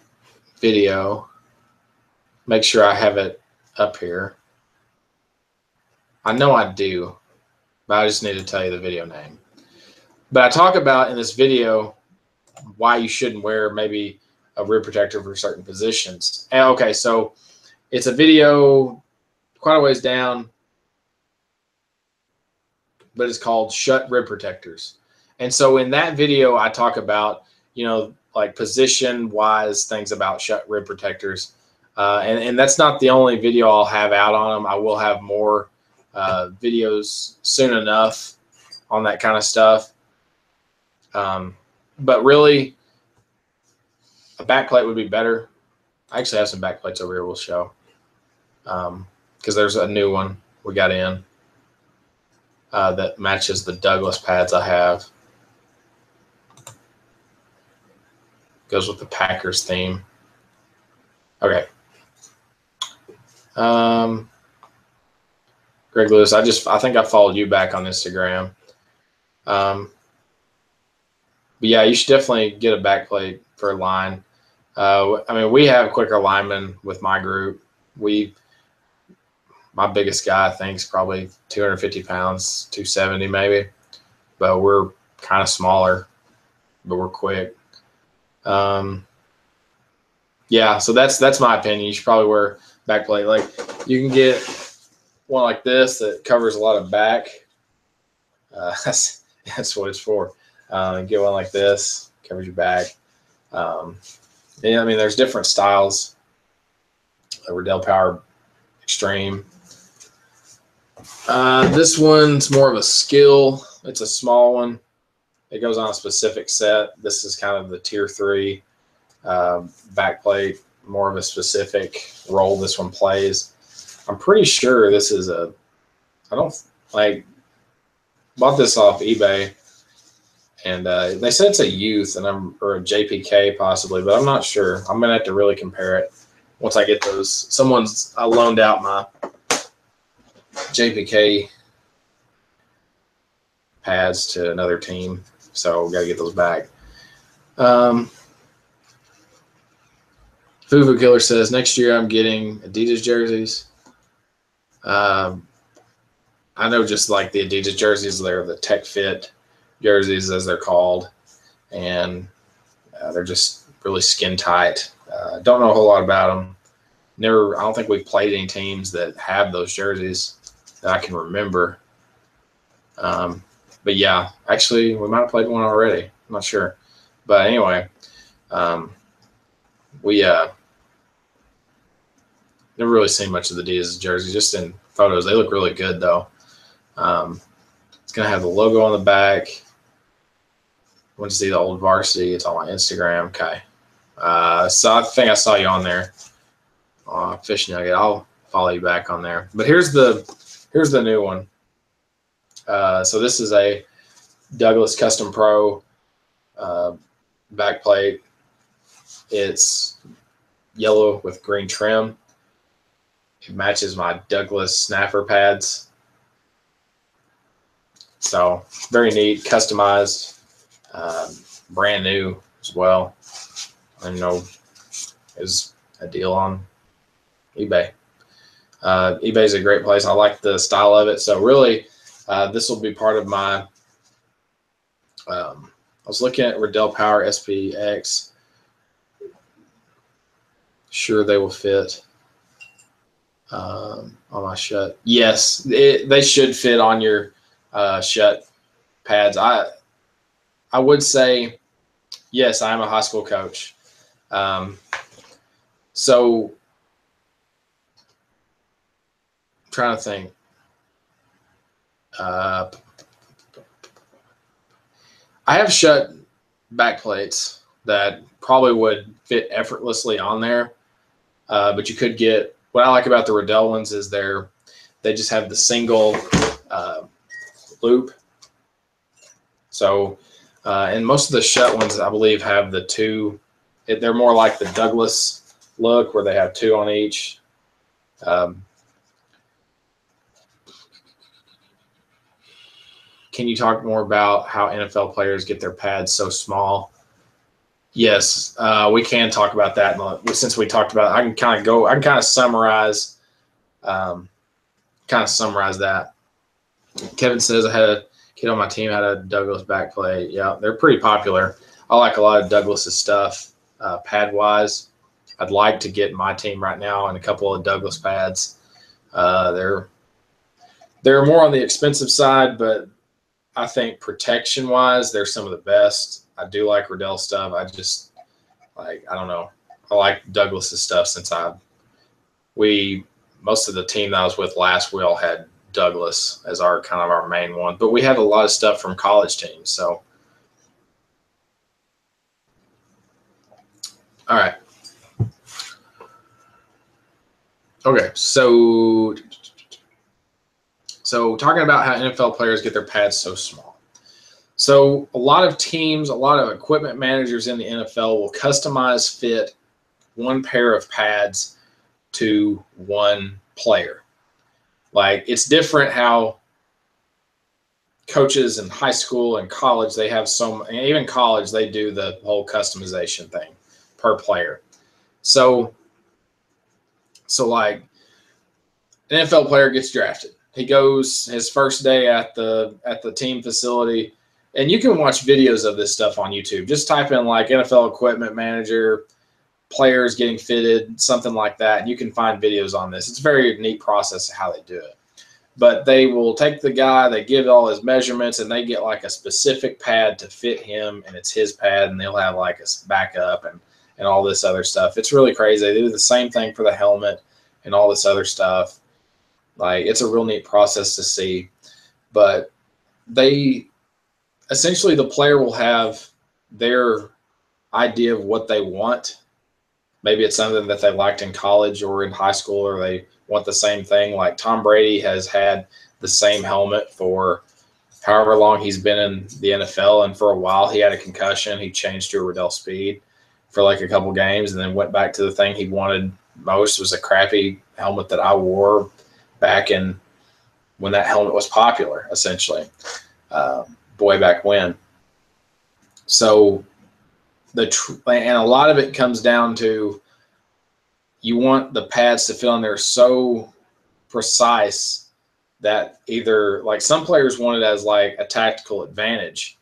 video. Make sure I have it up here. I know I do, but I just need to tell you the video name. But I talk about in this video why you shouldn't wear maybe a rib protector for certain positions. And okay, so it's a video quite a ways down, but it's called Shut Rib Protectors. And so in that video, I talk about, like position-wise things about shut rib protectors. And that's not the only video I'll have out on them. I will have more videos soon enough on that kind of stuff. But really, a backplate would be better. I actually have some backplates over here we'll show. Because there's a new one we got in that matches the Douglas pads I have. Goes with the Packers theme. Okay. Greg Lewis, I think I followed you back on Instagram. But yeah, you should definitely get a backplate for a line. I mean, we have quicker linemen with my group. My biggest guy, I think, is probably 250 pounds, 270 maybe. But we're kind of smaller, but we're quick. Yeah, so that's my opinion. You should probably wear backplate. Like, you can get one like this that covers a lot of back. That's what it's for. Get one like this, covers your back. Yeah, I mean, there's different styles. Riddell Power Extreme. This one's more of a skill. It's a small one. It goes on a specific set. This is kind of the tier 3 backplate, more of a specific role this one plays. I'm pretty sure this is bought this off eBay, and they said it's a youth or a JPK possibly, but I'm not sure. I'm gonna have to really compare it once I get those. I loaned out my JPK pads to another team, so we gotta get those back. Fufu Killer says next year I'm getting Adidas jerseys. I know just like the Adidas jerseys, they're the Tech Fit jerseys as they're called, and they're just really skin tight. Don't know a whole lot about them. I don't think we've played any teams that have those jerseys that I can remember. But yeah, actually, we might have played one already. I'm not sure. But anyway, we never really seen much of the Adidas jersey, just in photos. They look really good, though. It's going to have the logo on the back. Want to see the old varsity? It's on my Instagram. Okay. So I think I saw you on there. Fish Nugget. I'll follow you back on there. But here's the new one. So this is a Douglas Custom Pro backplate. It's yellow with green trim. It matches my Douglas snapper pads. So very neat, customized, brand new as well. I know is a deal on eBay. eBay is a great place. I like the style of it. So really, this will be part of my. I was looking at Riddell Power SPX. Sure, they will fit on my shut. Yes, they should fit on your shut pads. I would say yes. I am a high school coach. So I'm trying to think. I have shut back plates that probably would fit effortlessly on there, but you could get. What I like about the Riddell ones is they just have the single loop. So, and most of the shut ones, I believe, have the two. They're more like the Douglas look, where they have two on each. Can you talk more about how NFL players get their pads so small? Yes, we can talk about that. Since we talked about it, I can kind of summarize that. Kevin says I had a kid on my team had a Douglas backplate. Yeah, they're pretty popular. I like a lot of Douglas's stuff, pad-wise. I'd like to get my team right now in a couple of Douglas pads. They're more on the expensive side, but I think protection-wise, they're some of the best. I do like Riddell stuff. I just I don't know. I like Douglas's stuff since most of the team that I was with last, we all had Douglas as our kind of our main one, but we had a lot of stuff from college teams. So, all right. Okay, so talking about how NFL players get their pads so small. So a lot of teams, a lot of equipment managers in the NFL will customize fit one pair of pads to one player. Like, it's different how coaches in high school and college, they have and even college, they do the whole customization thing per player. So like, an NFL player gets drafted. He goes his first day at the team facility, and you can watch videos of this stuff on YouTube. Just type in like NFL equipment manager, players getting fitted, something like that, and you can find videos on this. It's a very neat process of how they do it. But they will take the guy, they give all his measurements, and they get like a specific pad to fit him, and it's his pad, and they'll have like a backup and all this other stuff. It's really crazy. They do the same thing for the helmet and all this other stuff. Like, it's a real neat process to see. But essentially the player will have their idea of what they want. Maybe it's something that they liked in college or in high school, or they want the same thing. Like Tom Brady has had the same helmet for however long he's been in the NFL, and for a while he had a concussion. He changed to a Riddell Speed for like a couple games, and then went back to the thing he wanted most, was a crappy helmet that I wore back in when that helmet was popular, essentially, way back when. So and a lot of it comes down to, you want the pads to fit on there so precise that either, like, some players want it as like a tactical advantage.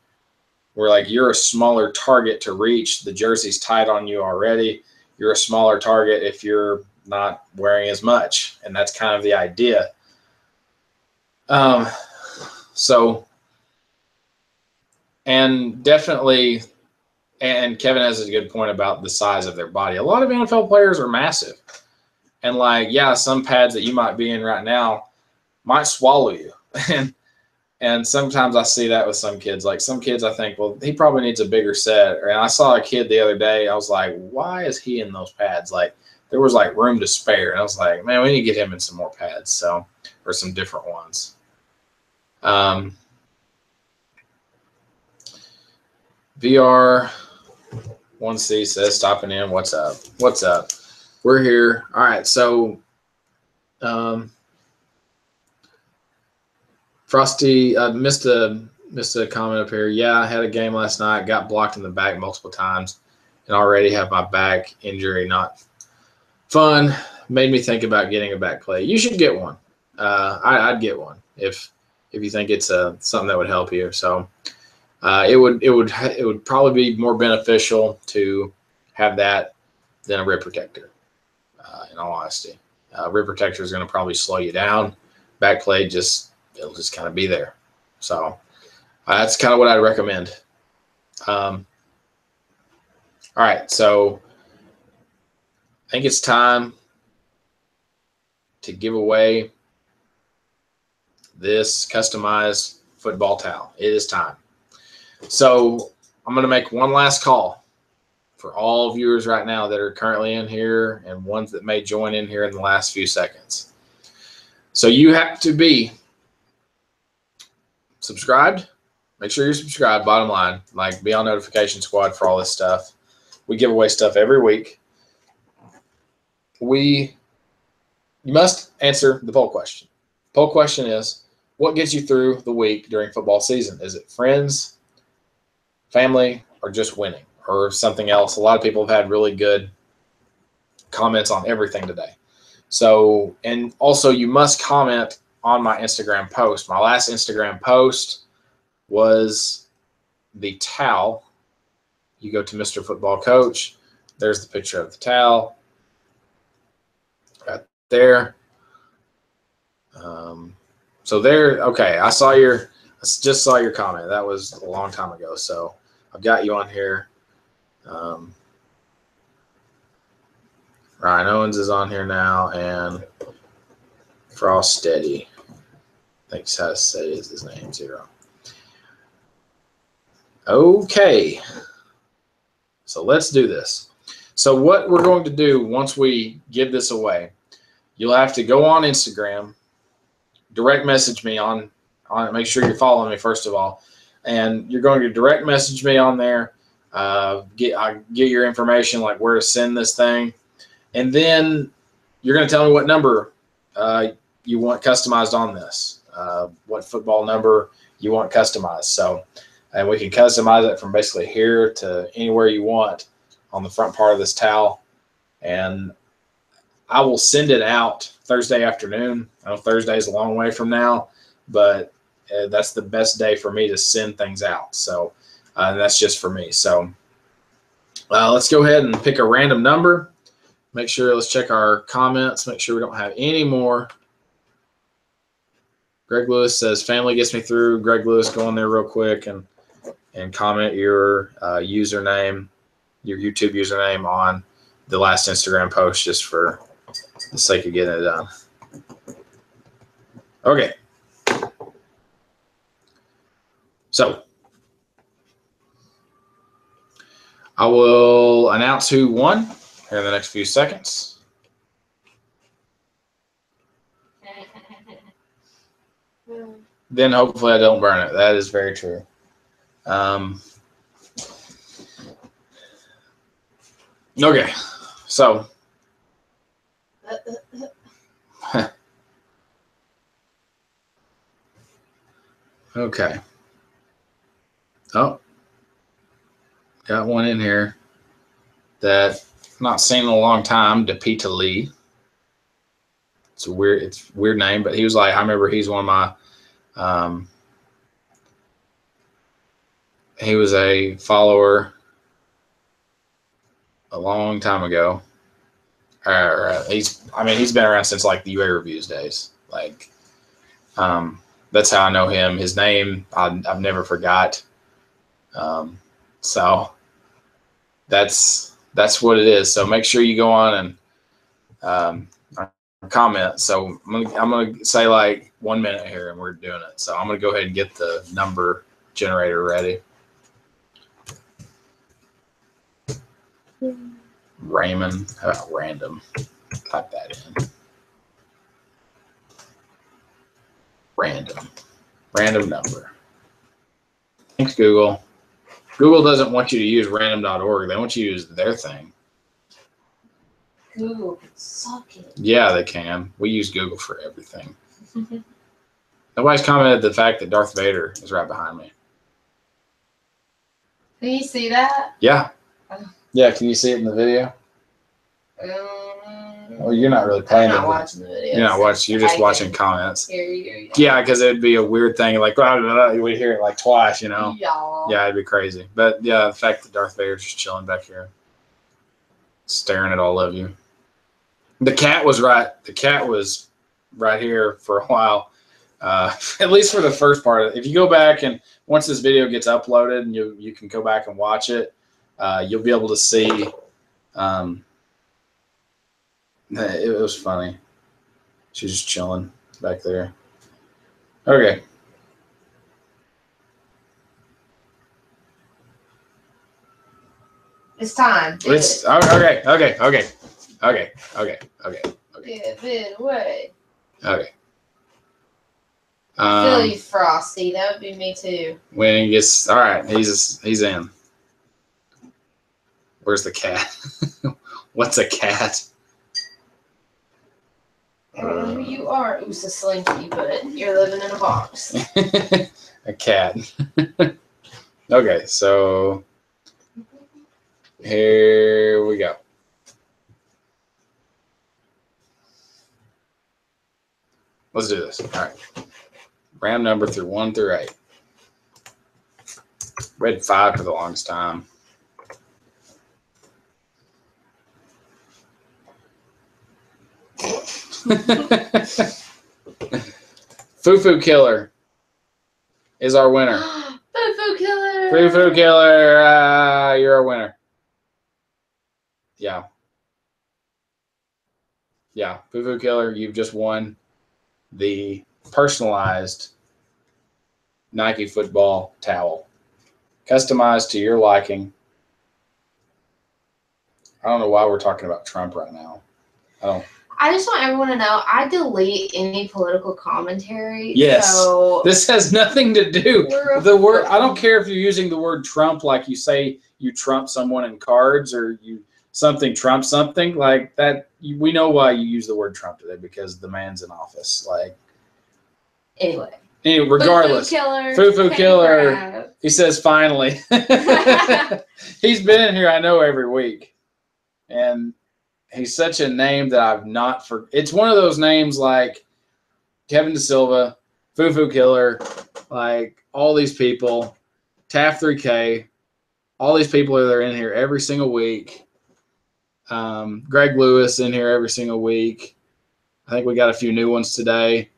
where like you're a smaller target to reach. The jersey's tight on you already. You're a smaller target if you're not wearing as much, and that's kind of the idea. So, and definitely, and Kevin has a good point about the size of their body. A lot of NFL players are massive, and like, yeah, some pads that you might be in right now might swallow you, and sometimes I see that with some kids. Like some kids, I think, well, he probably needs a bigger set. And I saw a kid the other day. I was like, why is he in those pads? Like there was like room to spare. And I was like, man, we need to get him in some more pads. So, or some different ones. VR 1C says stopping in. What's up? What's up? We're here. All right. So, Frosty, missed a comment up here. Yeah, I had a game last night. Got blocked in the back multiple times, and already have my back injury. Not fun. Made me think about getting a back plate. You should get one. I'd get one if you think it's something that would help you. So it would probably be more beneficial to have that than a rib protector. In all honesty, rib protector is going to probably slow you down. Back plate it'll just kind of be there. So that's kind of what I'd recommend. All right, so I think it's time to give away this customized football towel. It is time. So I'm going to make one last call for all viewers right now that are currently in here and ones that may join in here in the last few seconds. So you have to be subscribed. Make sure you're subscribed, bottom line. Like, be on notification squad for all this stuff. We give away stuff every week. You must answer the poll question. Poll question is, what gets you through the week during football season? Is it friends, family, or just winning, or something else? A lot of people have had really good comments on everything today. So, and also you must comment on my Instagram post. My last Instagram post was the towel. You go to Mr. Football Coach. There's the picture of the towel right there. So there, okay, I just saw your comment. That was a long time ago. So I've got you on here. Ryan Owens is on here now, and Frost Steady. I think how to say is his name, 0. Okay. So let's do this. So what we're going to do once we give this away, you'll have to go on Instagram, direct message me on it. Make sure you're following me first of all, and you're going to direct message me on there. Get your information, like where to send this thing, and then you're going to tell me what number you want customized on this. What football number you want customized. So, and we can customize it from basically here to anywhere you want on the front part of this towel. And I will send it out Thursday afternoon. I know Thursday is a long way from now, but that's the best day for me to send things out. So that's just for me. So let's go ahead and pick a random number. Make sure, let's check our comments. Make sure we don't have any more. Greg Lewis says, family gets me through. Greg Lewis, go on there real quick and comment your username, your YouTube username on the last Instagram post, just for the sake of getting it done. Okay. So I will announce who won here in the next few seconds. Then hopefully I don't burn it. That is very true. Okay, so okay. Oh, got one in here that I've not seen in a long time. DePita Lee. It's a weird name, but he was like, I remember he's one of my he was a follower a long time ago. He's been around since like the UA Reviews days. Like, that's how I know him. His name I've never forgot. So that's what it is. So make sure you go on and comment. So I'm gonna say like 1 minute here, and we're doing it. So I'm gonna go ahead and get the number generator ready. Raymond, how about random? Type that in. Random number. Thanks, Google. Google doesn't want you to use random.org. They want you to use their thing. Google can suck it. Yeah, they can. We use Google for everything. Nobody's commented the fact that Darth Vader is right behind me. Can you see that? Yeah. Yeah, can you see it in the video? Well, you're not really playing it. I'm not watching the video. You're not watching. You're just watching comments. Here you go. Yeah, because it'd be a weird thing. Like, blah, blah, blah, you would hear it like twice, you know? Yeah, it'd be crazy. But yeah, the fact that Darth Vader's just chilling back here, staring at all of you. The cat was right. The cat was right here for a while. At least for the first part of it. If you go back and once this video gets uploaded and you can go back and watch it, you'll be able to see. It was funny. She's just chilling back there. Okay. It's time. It's okay. Give it away. Okay. Feel you, Frosty. That would be me too. When he gets all right, he's in. Where's the cat? What's a cat? I don't know who you are, Usa Slinky, but you're living in a box. A cat. Okay, so here we go. Let's do this. All right. Random number through 1 through 8. Read 5 for the longest time. Foo Killer is our winner. Foo Killer. Foo Killer, you're our winner. Yeah. Yeah, Foo Killer, you've just won the personalized Nike football towel, customized to your liking. I don't know why we're talking about Trump right now. I just want everyone to know I delete any political commentary. Yes. So this has nothing to do. The word. I don't care if you're using the word Trump like you say you trump someone in cards or you Trump something like that. We know why you use the word Trump today because the man's in office. Like anyway, regardless. Foo Killer. He says finally. He's been in here, I know, every week, and he's such a name that I've not for. It's one of those names like Kevin Da Silva, Foo Killer, like all these people, Taft 3K, all these people that are in here every single week. Greg Lewis in here every single week. I think we got a few new ones today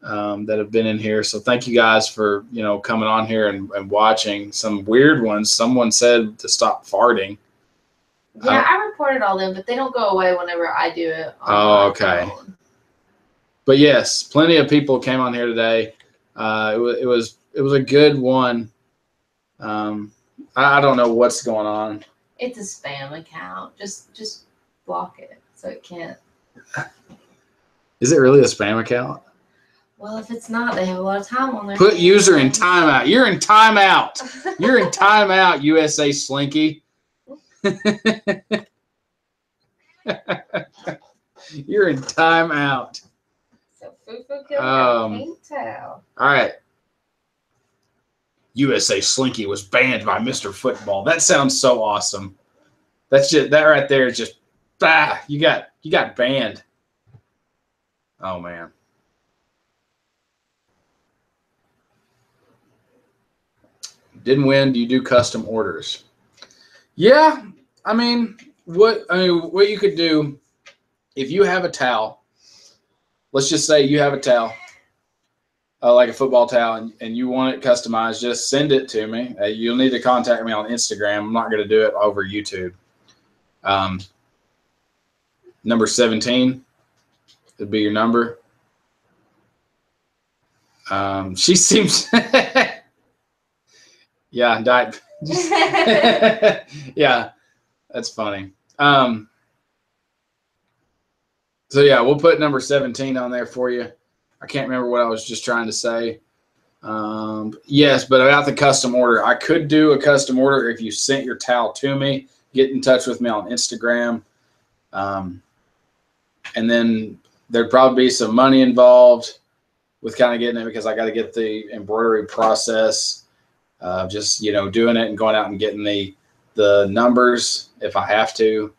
that have been in here. So thank you guys for coming on here and watching. Some weird ones. Someone said to stop farting. Yeah, I reported all them, but they don't go away whenever I do it. Oh, okay. Phone. But yes, plenty of people came on here today. It was a good one. I don't know what's going on. It's a spam account. Just block it so it can't. Is it really a spam account? Well, if it's not, they have a lot of time on there. Put user in timeout. You're in timeout. You're in timeout, USA Slinky. You're in timeout. So Foo Killer paint towel. All right. USA Slinky was banned by Mr. Football. That sounds so awesome. That's just that right there is just you got banned. Oh man. Didn't win. Do you do custom orders? Yeah. I mean, what you could do if you have a towel. Let's just say you have a towel, like a football towel, and you want it customized. Just send it to me. You'll need to contact me on Instagram. I'm not going to do it over YouTube. Number 17 would be your number. She seems, yeah, died. Yeah, that's funny. So yeah, we'll put number 17 on there for you. I can't remember what I was just trying to say. Yes, but about the custom order, I could do a custom order if you sent your towel to me. Get in touch with me on Instagram. And then there'd probably be some money involved with kind of getting it, because I got to get the embroidery process, just, doing it and going out and getting the numbers if I have to.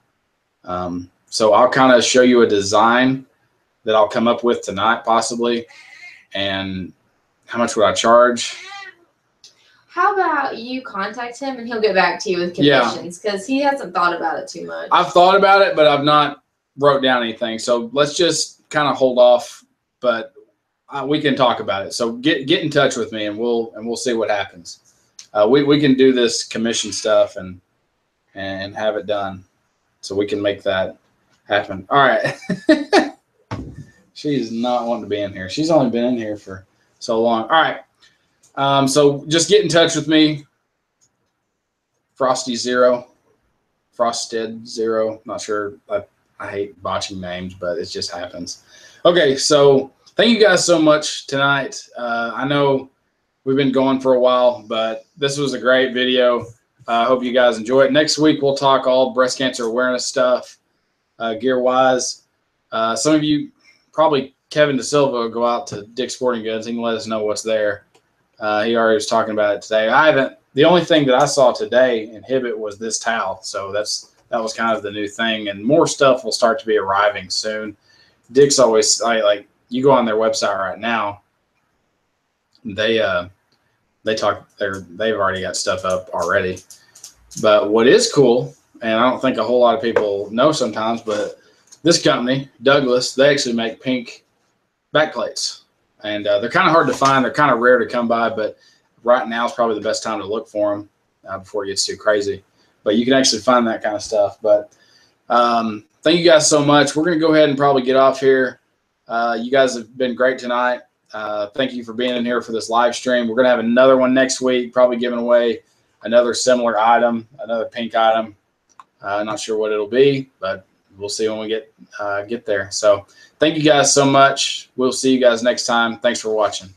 So I'll kind of show you a design that I'll come up with tonight, possibly. And how much would I charge? How about you contact him and he'll get back to you with commissions, because he hasn't thought about it too much. I've thought about it, but I've not wrote down anything. So let's just kind of hold off, but we can talk about it. So get in touch with me and we'll see what happens. We can do this commission stuff and have it done, so we can make that happen. All right. She's not wanting to be in here. She's only been in here for so long. All right. So just get in touch with me. Frosted Zero. Not sure. I hate botching names, but it just happens. Okay, so thank you guys so much tonight. I know we've been going for a while, but this was a great video. I hope you guys enjoy it. Next week, we'll talk all breast cancer awareness stuff, gear-wise. Some of you, probably Kevin De Silva, will go out to Dick's Sporting Goods. He can let us know what's there. He already was talking about it today. The only thing that I saw today in Hibbett was this towel, so that was kind of the new thing, and more stuff will start to be arriving soon. Dick's always like you go on their website right now. They've already got stuff up already. But what is cool, and I don't think a whole lot of people know sometimes, but this company, Douglas, they actually make pink backplates, and they're kind of hard to find. They're kind of rare to come by, but right now is probably the best time to look for them before it gets too crazy. But you can actually find that kind of stuff. But thank you guys so much. We're going to go ahead and probably get off here. You guys have been great tonight. Thank you for being in here for this live stream. We're going to have another one next week, probably giving away another similar item, another pink item. Not sure what it'll be, but we'll see when we get there. So thank you guys so much. We'll see you guys next time. Thanks for watching.